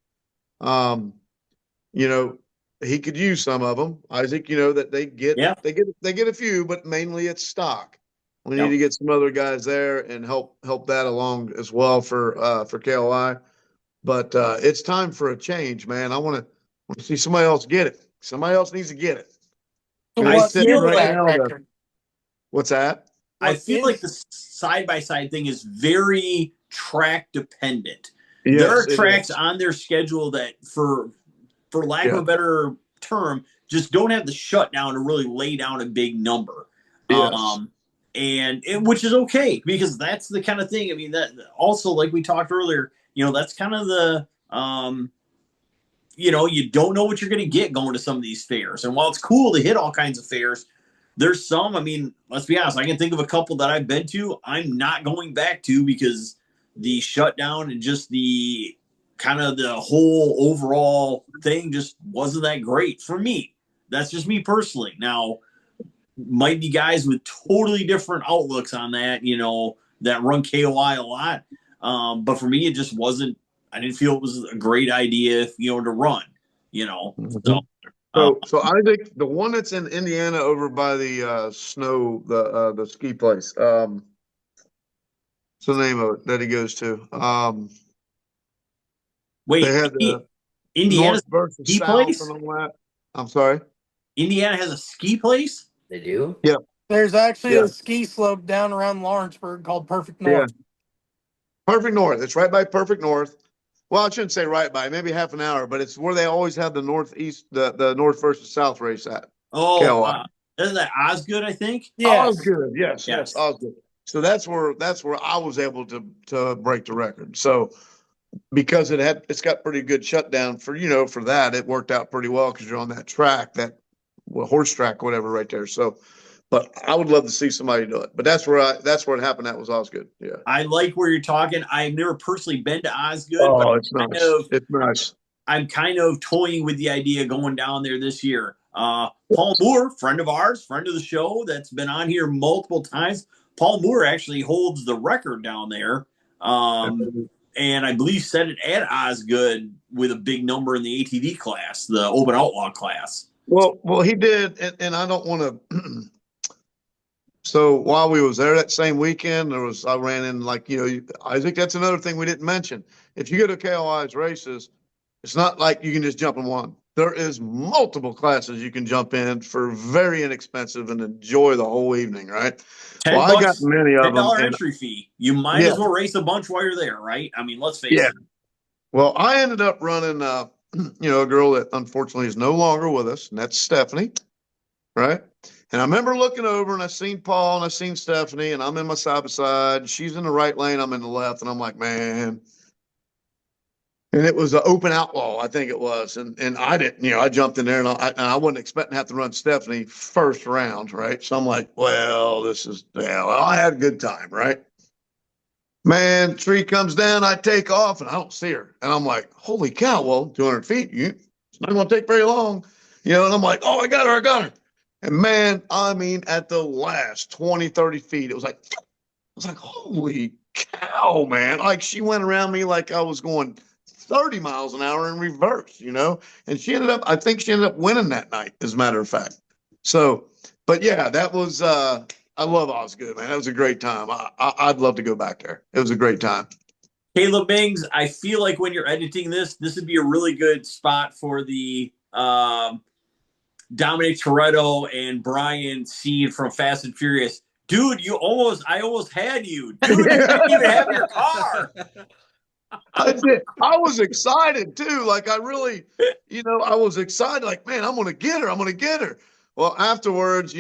He could use some of them. Isaac, that they get a few, but mainly it's stock. We need to get some other guys there and help that along as well for KOI. But it's time for a change, man. I want to see somebody else get it. Somebody else needs to get it. What's that? I feel like the side-by-side thing is very track dependent. Yes, there are tracks on their schedule that, for lack of a better term, just don't have the shutdown to really lay down a big number. Yes. Which is okay, because that's the kind of thing. That also, like we talked earlier, that's kind of the, you don't know what you're going to get going to some of these fairs. And while it's cool to hit all kinds of fairs, there's some, let's be honest, I can think of a couple that I've been to, I'm not going back to because the shutdown and just the kind of the whole overall thing just wasn't that great for me. That's just me personally. Now, might be guys with totally different outlooks on that, that run KOI a lot. But for me, it just wasn't, I didn't feel it was a great idea, to run, So Isaac, the one that's in Indiana over by the snow, the ski place. What's the name of it that he goes to? Wait, they had Indiana's North versus ski South place? and all that. I'm sorry. Indiana has a ski place? They do? Yeah. There's actually a ski slope down around Lawrenceburg called Perfect North. Yeah. Perfect North. It's right by Perfect North. Well, I shouldn't say right by, maybe half an hour, but it's where they always have the northeast, the North versus South race at. Oh, isn't that Osgood, I think? Yes. Osgood. Yes. Osgood. So that's where I was able to break the record. So because it's got pretty good shutdown for, for that, it worked out pretty well because you're on that track, horse track, whatever, right there. So, but I would love to see somebody do it. But that's where it happened. That was Osgood. Yeah. I like where you're talking. I've never personally been to Osgood, but Oh, it's nice. It's nice. I'm kind of toying with the idea of going down there this year. Paul Moore, friend of ours, friend of the show, that's been on here multiple times. Paul Moore actually holds the record down there. And I believe set it at Osgood with a big number in the ATV class, the open outlaw class. Well, he did, and I don't want to. So while we was there that same weekend, I ran in I think that's another thing we didn't mention. If you go to KOI's races, it's not like you can just jump in one. There is multiple classes you can jump in for very inexpensive and enjoy the whole evening, right? Well, I got many of them. $10 entry fee. You might as well race a bunch while you're there, right? I mean, let's face it. Well, I ended up running, a girl that unfortunately is no longer with us, and that's Stephanie, right? And I remember looking over and I seen Paul and I seen Stephanie, and I'm in my side by side. She's in the right lane, I'm in the left, and I'm like, man. And it was an open outlaw, I think it was. And I didn't, I jumped in there and I wasn't expecting to have to run Stephanie first round, right? So I'm like, well, I had a good time, right? Man, tree comes down, I take off, and I don't see her. And I'm like, holy cow, well, 200 feet, it's not going to take very long. And I'm like, oh, I got her. And man, I mean, at the last 20, 30 feet, it was like, holy cow, man. Like she went around me like I was going 30 miles an hour in reverse, and I think she ended up winning that night, as a matter of fact. So, but yeah, that was, I love Osgood, man. That was a great time. I'd love to go back there. It was a great time. Caleb Mings, I feel like when you're editing this would be a really good spot for the Dominic Toretto and Brian Seed from Fast and Furious. Dude, I almost had you. Dude, you didn't even have your car. I did. I was excited too. Like I really, I was excited. Like, man, I'm going to get her. Well, afterwards,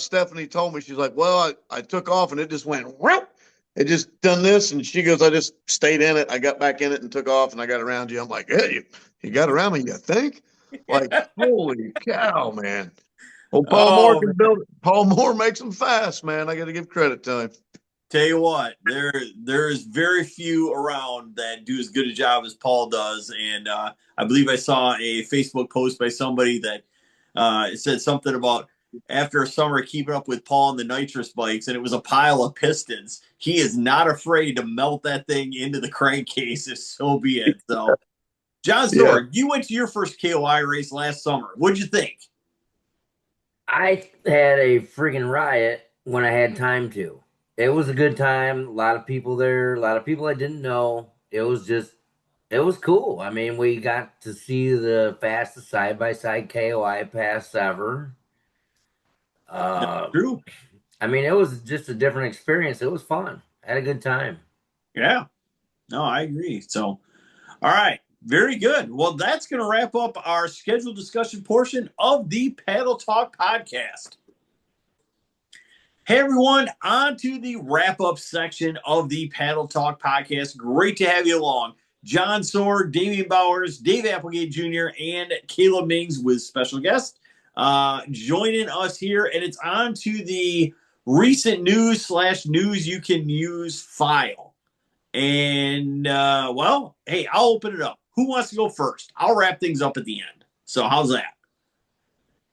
Stephanie told me, she's like, well, I took off and it just went, whoop. It just done this. And she goes, I just stayed in it. I got back in it and took off and I got around you. I'm like, hey, you got around me, you think? Like, holy cow, man. Well, Paul Moore can build it. Paul Moore makes them fast, man. I got to give credit to him. Tell you what, there's very few around that do as good a job as Paul does. And I believe I saw a Facebook post by somebody that it said something about after a summer keeping up with Paul on the nitrous bikes, and it was a pile of pistons. He is not afraid to melt that thing into the crankcase if so be it. So, John Sorg, you went to your first KOI race last summer. What'd you think? I had a freaking riot when I had time to. It was a good time. A lot of people there, a lot of people I didn't know. It was cool. I mean, we got to see the fastest side-by-side KOI pass ever. True. I mean, it was just a different experience. It was fun. I had a good time. Yeah. No, I agree. So, all right. Very good. Well, that's going to wrap up our scheduled discussion portion of the Paddle Talk podcast. Hey, everyone, on to the wrap-up section of the Paddle Talk podcast. Great to have you along. John Sorg, Damian Bowers, Dave Applegate Jr., and Caleb Mings with special guests joining us here. And it's on to the recent news/news you can use file. And, well, hey, I'll open it up. Who wants to go first? I'll wrap things up at the end. So how's that?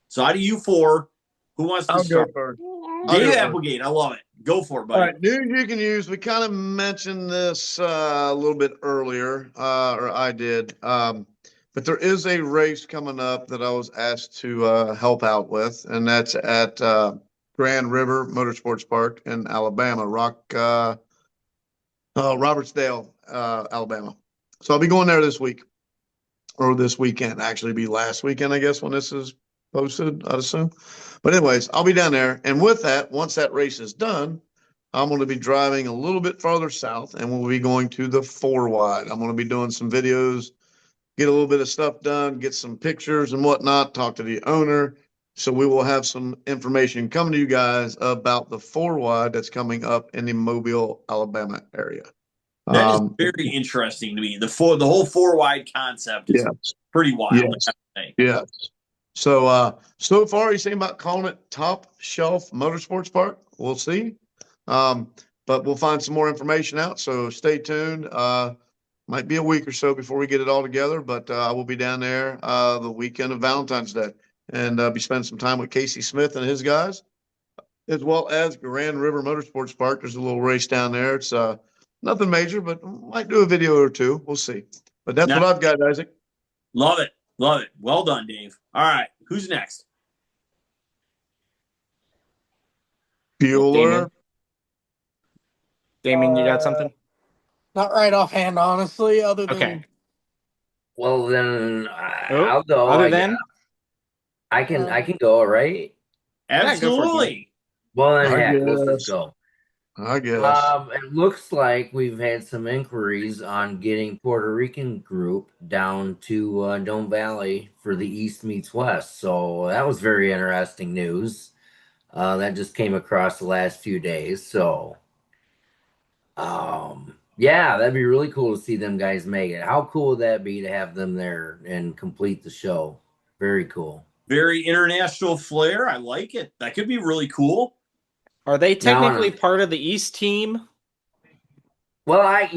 So out of you four, who wants to start? Go first. Dave Applegate, I love it. Go for it, buddy. All right, news you can use. We kind of mentioned this a little bit earlier, or I did. But there is a race coming up that I was asked to help out with, and that's at Grand River Motorsports Park in Alabama, Robertsdale, Alabama. So I'll be going there this week, or this weekend. Actually, be last weekend, I guess, when this is posted, I'd assume. But anyways, I'll be down there. And with that, once that race is done, I'm going to be driving a little bit farther south, and we'll be going to the 4-wide. I'm going to be doing some videos, get a little bit of stuff done, get some pictures and whatnot, talk to the owner, So we will have some information coming to you guys about the 4 wide that's coming up in the Mobile, Alabama area. That is very interesting to me. The whole 4 wide concept is pretty wild. Yes. I have to say. Yes. So so far he's saying about calling it Top Shelf Motorsports Park. We'll see. But we'll find some more information out. So stay tuned. Might be a week or so before we get it all together, but I will be down there the weekend of Valentine's Day and be spending some time with Casey Smith and his guys, as well as Grand River Motorsports Park. There's a little race down there. It's nothing major, but might do a video or two. We'll see. But that's what I've got, Isaac. Love it. Love it. Well done, Dave. All right. Who's next? Bueller. Damon, you got something? Not right offhand, honestly, other than Okay. Well, then I'll go. Other than? I can go, all right? Absolutely. Well, then, heck, let's just go. I guess. It looks like we've had some inquiries on getting Puerto Rican group down to Dome Valley for the East meets West. So that was very interesting news. That just came across the last few days. So, yeah, that'd be really cool to see them guys make it. How cool would that be to have them there and complete the show? Very cool. Very international flair. I like it. That could be really cool. Are they technically part of the East team? Well,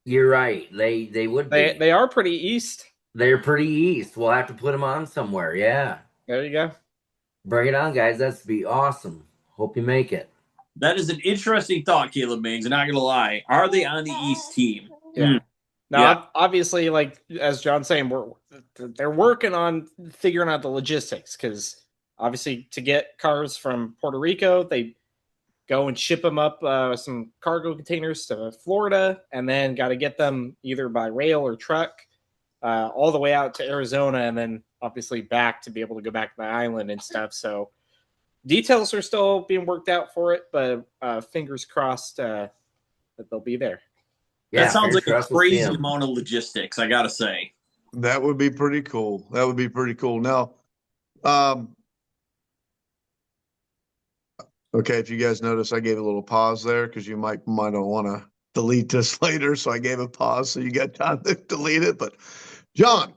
you're right. They would be. They are pretty East. They're pretty East. We'll have to put them on somewhere. Yeah. There you go. Bring it on, guys. That's be awesome. Hope you make it. That is an interesting thought, Caleb Mings. I'm not going to lie. Are they on the East team? Yeah. Now, obviously, like as John's saying, they're working on figuring out the logistics because obviously to get cars from Puerto Rico, they go and ship them up some cargo containers to Florida and then got to get them either by rail or truck all the way out to Arizona and then obviously back to be able to go back to the island and stuff. So details are still being worked out for it, but fingers crossed that they'll be there. Yeah, that sounds like a crazy amount of logistics, I got to say. That would be pretty cool. That would be pretty cool. Now, okay, if you guys notice, I gave a little pause there because you might not want to delete this later. So I gave a pause so you got time to delete it. But John,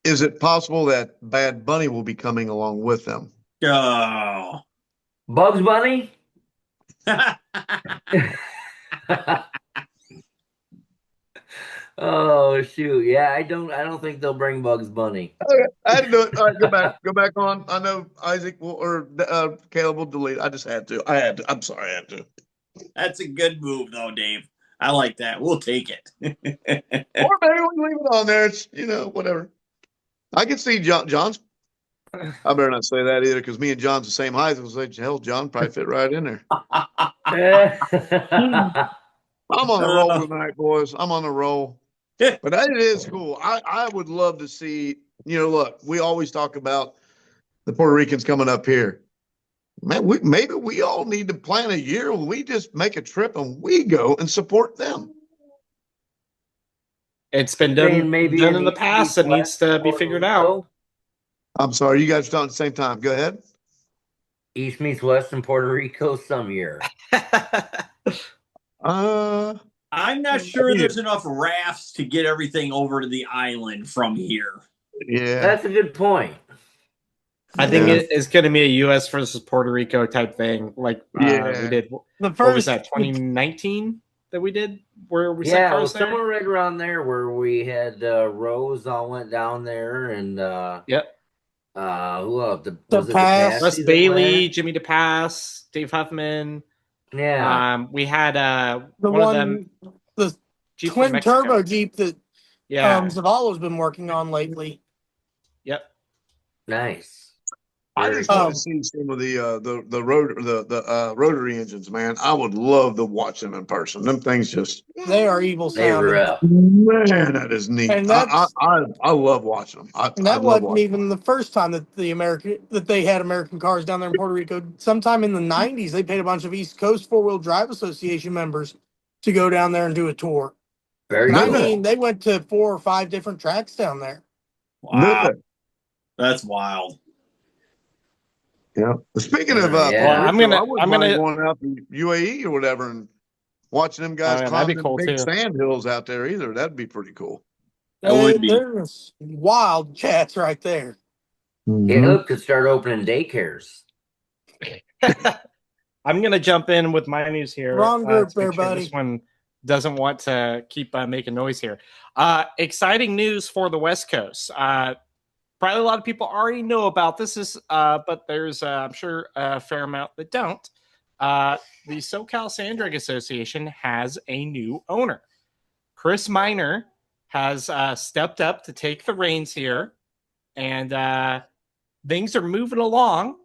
is it possible that Bad Bunny will be coming along with them? Oh. Bugs Bunny? Oh shoot! Yeah, I don't think they'll bring Bugs Bunny. Okay, I had to do it. All right, go back on. I know Isaac or Caleb will delete. I just had to. I'm sorry, I had to. That's a good move, though, Dave. I like that. We'll take it. Or maybe we leave it on there. It's whatever. I can see John's. I better not say that either because me and John's the same height. I was like, hell, John probably fit right in there. I'm on the roll tonight, boys. I'm on the roll. But it is cool. I would love to see, look, we always talk about the Puerto Ricans coming up here. Man, maybe we all need to plan a year where we just make a trip and we go and support them. It's been done in the past. It needs to be figured out. I'm sorry, you guys are talking at the same time. Go ahead. East meets West in Puerto Rico some year. I'm not sure there's enough rafts to get everything over to the island from here. Yeah. That's a good point. I think it's going to be a U.S. versus Puerto Rico type thing. Like we did. What was that, 2019 that we did? Where we sent cars there? Somewhere right around there where we had Rose all went down there and who else? The Pass. Russ Bailey, Jimmy DePass, Dave Huffman. Yeah. We had one of them, the Jeep twin turbo Jeep that Zavalo's been working on lately. Yep. Nice. I just want to see some of the rotary engines, man. I would love to watch them in person. Them things they are evil sounding. Man, that is neat. And I love watching them. That wasn't even the first time that they had American cars down there in Puerto Rico. Sometime in the 90s, they paid a bunch of East Coast Four-Wheel Drive Association members to go down there and do a tour. Very good. I mean, they went to 4 or 5 different tracks down there. Wow. That's wild. Yeah. Speaking of Well, Yeah. Puerto I'm Rico, I gonna, wouldn't I'm mind gonna. going out to UAE or whatever and watching them Oh guys yeah, that'd climb be them cool big too. sand hills out there either. That'd be pretty cool. That would be. There's wild chats right there. Caleb could start opening daycares. I'm gonna jump in with my news here Wrong group to there, make sure this buddy. one doesn't want to keep making noise here. Exciting news for the West Coast. Probably a lot of people already know about this, but there's I'm sure a fair amount that don't. The SoCal Sand Drag Association has a new owner. Chris Miner has stepped up to take the reins here, and things are moving along.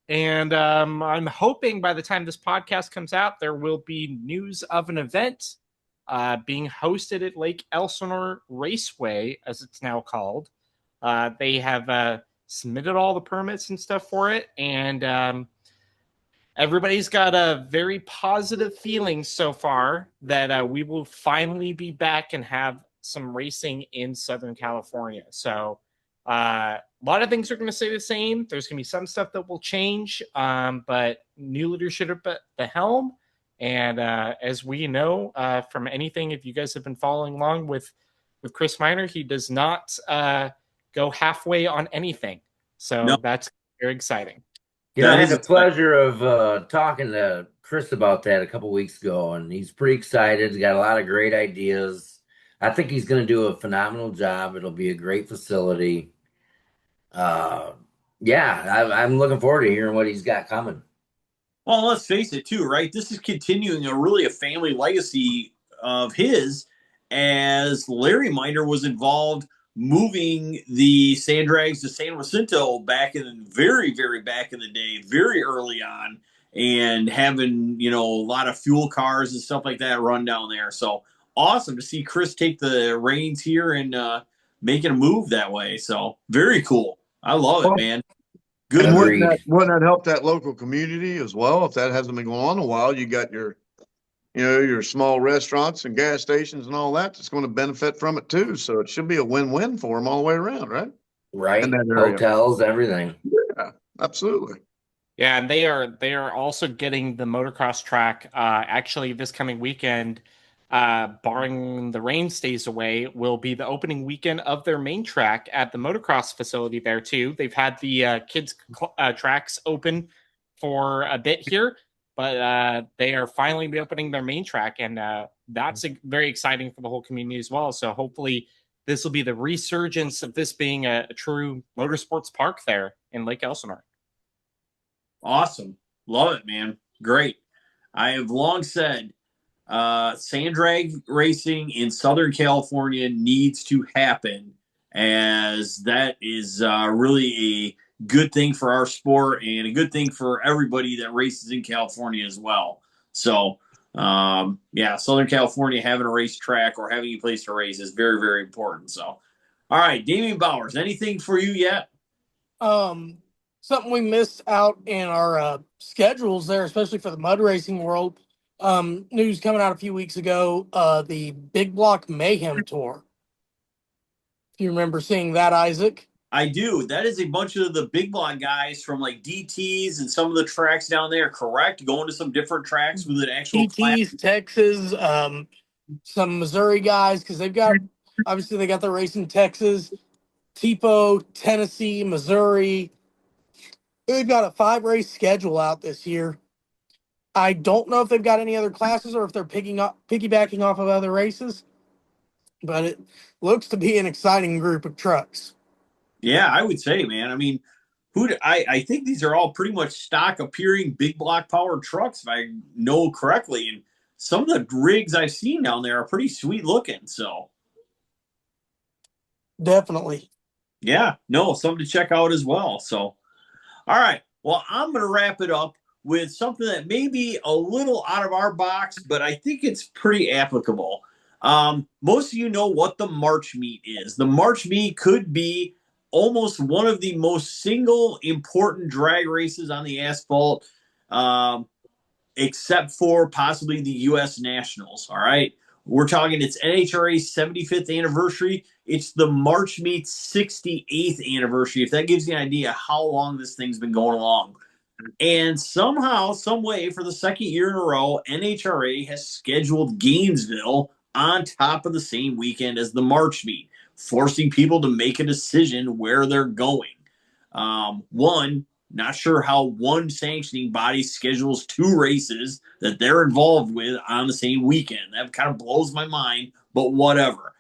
And I'm hoping by the time this podcast comes out, there will be news of an event being hosted at Lake Elsinore Raceway, as it's now called. They have submitted all the permits and stuff for it, and everybody's got a very positive feeling so far that we will finally be back and have some racing in Southern California. So a lot of things are going to stay the same. There's going to be some stuff that will change, but new leadership at the helm. And as we know from anything, if you guys have been following along with Chris Miner, he does not go halfway on anything. No, So that's very exciting. I that had is the exciting. pleasure of talking to Chris about that a couple weeks ago, and he's pretty excited. He's got a lot of great ideas. I think he's going to do a phenomenal job. It'll be a great facility. Uh, yeah, I'm looking forward to hearing what he's got coming. Well, let's face it, too, right? This is continuing a family legacy of his, as Larry Miner was involved moving the sand drags to San Jacinto back in very back in the day, very early on, and having a lot of fuel cars and stuff like that run down there. So awesome to see Chris take the reins here and making a move that way. So very cool. I love it, Well, man. Good and move. Agreed. wouldn't that help that local community as well? If that hasn't been going on in a while, you got your small restaurants and gas stations and all that that's going to benefit from it too. So it should be a win-win for them all the way around, right? In Right? that area. Hotels, everything. Yeah, absolutely. Yeah, and they are also getting the motocross track actually this coming weekend, barring the rain stays away, will be the opening weekend of their main track at the motocross facility there too. They've had the kids tracks open for a bit here, but they are finally be opening their main track, and that's very exciting for the whole community as well. So hopefully this will be the resurgence of this being a true motorsports park there in Lake Elsinore. Awesome. Love it, man. Great. I have long said sand drag racing in Southern California needs to happen, as that is really a good thing for our sport and a good thing for everybody that races in California as well. So, yeah, Southern California having a racetrack or having a place to race is very important. So, all right, Damian Bowers, anything for you yet? Something we missed out in our schedules there, especially for the mud racing world. News coming out a few weeks ago, the Big Block Mayhem Tour. If you remember seeing that, Isaac. I do. That is a bunch of the big block guys from like DTs and some of the tracks down there, correct? Going to some different tracks with an actual class. DTs, Texas, some Missouri guys, because they've got, obviously they got their race in Texas, TPO, Tennessee, Missouri. They've got a 5-race schedule out this year. I don't know if they've got any other classes or if they're piggybacking off of other races, but it looks to be an exciting group of trucks. Yeah, I would say, man. I mean, I think these are all pretty much stock appearing big block powered trucks, if I know correctly. And some of the rigs I've seen down there are pretty sweet looking. So, Definitely. yeah, no, something to check out as well. So, all right. Well, I'm going to wrap it up with something that may be a little out of our box, but I think it's pretty applicable. Most of you know what the March meet is. The March meet could be almost one of the most single important drag races on the asphalt, except for possibly the U.S. Nationals. All right. We're talking it's NHRA's 75th anniversary. It's the March Meet 68th anniversary, if that gives you an idea how long this thing's been going along. And somehow, some way, for the second year in a row, NHRA has scheduled Gainesville on top of the same weekend as the March Meet, forcing people to make a decision where they're going. One, not sure how one sanctioning body schedules two races that they're involved with on the same weekend. That kind of blows my mind, but whatever.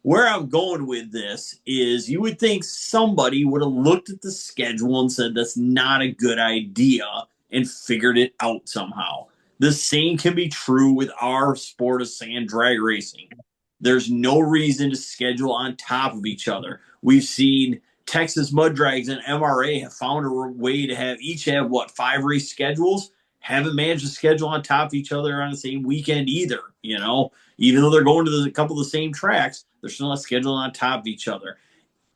Where I'm going with this is you would think somebody would have looked at the schedule and said that's not a good idea and figured it out somehow. The same can be true with our sport of sand drag racing. There's no reason to schedule on top of each other. We've seen Texas Mud Drags and MRA have found a way to have each have what 5 race schedules. Haven't managed to schedule on top of each other on the same weekend either. You know, even though they're going to a couple of the same tracks, they're still not scheduled on top of each other.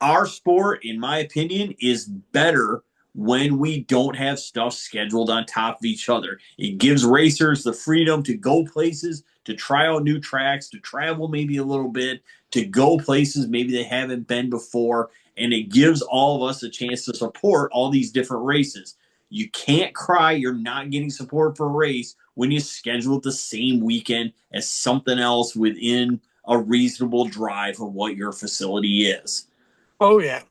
Our sport, in my opinion, is better when we don't have stuff scheduled on top of each other. It gives racers the freedom to go places, to try out new tracks, to travel maybe a little bit, to go places maybe they haven't been before. And it gives all of us a chance to support all these different races. You can't cry you're not getting support for a race when you schedule it the same weekend as something else within a reasonable drive of what your facility is. Oh yeah.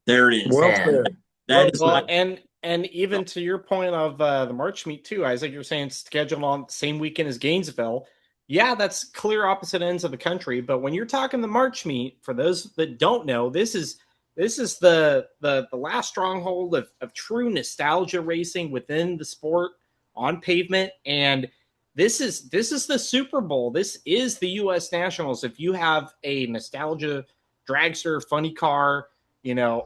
There it is. Well Man. said. That is Well, my and even to your point of the March Meet too, Isaac, you're saying scheduled on the same weekend as Gainesville. Yeah, that's clear opposite ends of the country. But when you're talking the March Meet, for those that don't know, this is the last stronghold of true nostalgia racing within the sport on pavement. And this is the Super Bowl. This is the US Nationals. If you have a nostalgia dragster, funny car,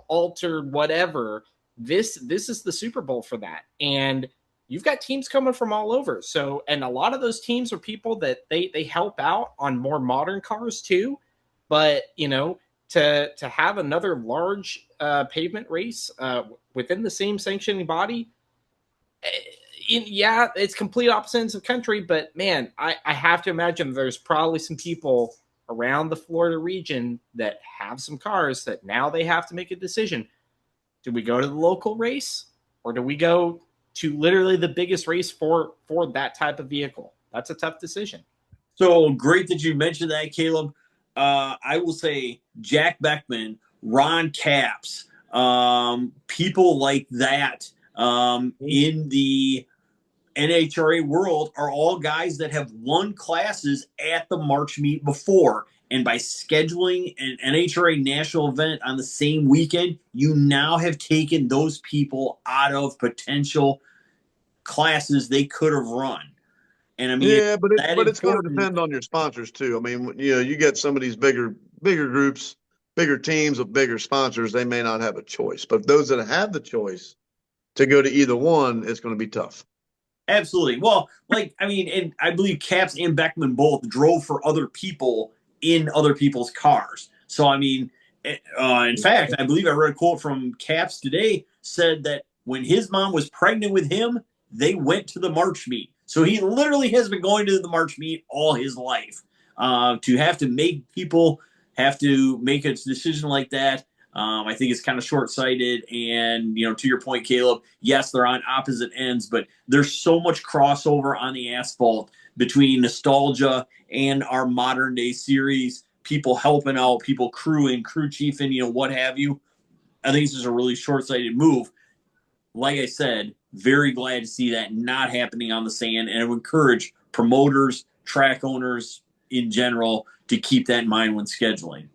altered, whatever, this is the Super Bowl for that. And you've got teams coming from all over. So, and a lot of those teams are people that they help out on more modern cars too. But, to have another large pavement race within the same sanctioning body, yeah, it's complete opposite ends of the country. But man, I have to imagine there's probably some people around the Florida region that have some cars that now they have to make a decision. Do we go to the local race or do we go to literally the biggest race for that type of vehicle? That's a tough decision. So great that you mentioned that, Caleb. I will say Jack Beckman, Ron Capps, people like that in the NHRA world are all guys that have won classes at the March Meet before. And by scheduling an NHRA national event on the same weekend, you now have taken those people out of potential classes they could have run. And I mean, Yeah, but it's going to important. depend on your sponsors too. I mean, you get some of these bigger groups, bigger teams with bigger sponsors. They may not have a choice, but those that have the choice to go to either one, it's going to be tough. Absolutely. Well, and I believe Capps and Beckman both drove for other people in other people's cars. So, I mean, in fact, I believe I read a quote from Capps today said that when his mom was pregnant with him, they went to the March Meet. So he literally has been going to the March Meet all his life. To have to make people have to make a decision like that, I think it's kind of short-sighted. And, to your point, Caleb, yes, they're on opposite ends, but there's so much crossover on the asphalt between nostalgia and our modern day series, people helping out, people crewing, crew chiefing, what have you. I think this is a really short-sighted move. Like I said, very glad to see that not happening on the sand, and I would encourage promoters, track owners in general to keep that in mind when scheduling.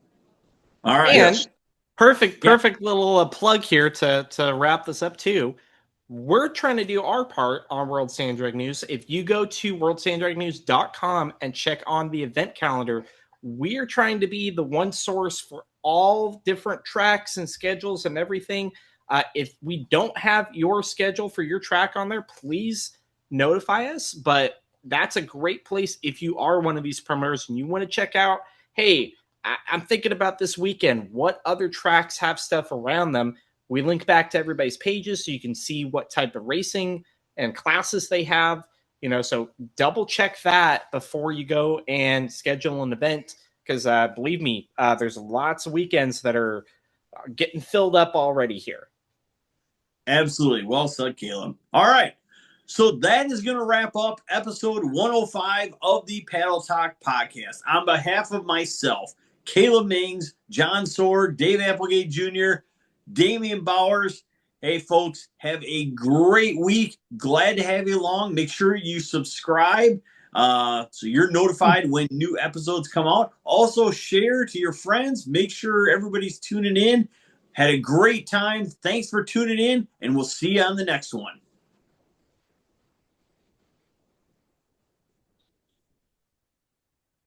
All right. And Yes. perfect little plug here to wrap this up too. We're trying to do our part on World Sand Drag News. If you go to worldsandragnews.com and check on the event calendar, we are trying to be the one source for all different tracks and schedules and everything. If we don't have your schedule for your track on there, please notify us. But that's a great place if you are one of these promoters and you want to check out, hey, I'm thinking about this weekend. What other tracks have stuff around them? We link back to everybody's pages so you can see what type of racing and classes they have. So double check that before you go and schedule an event. because believe me, there's lots of weekends that are getting filled up already here. Absolutely. Well said, Caleb. All right. So that is going to wrap up episode 105 of the Paddle Talk podcast. On behalf of myself, Caleb Mings, John Sword, Dave Applegate Jr., Damian Bowers. Hey, folks, have a great week. Glad to have you along. Make sure you subscribe so you're notified when new episodes come out. Also, share to your friends. Make sure everybody's tuning in. Had a great time. Thanks for tuning in, and we'll see you on the next one.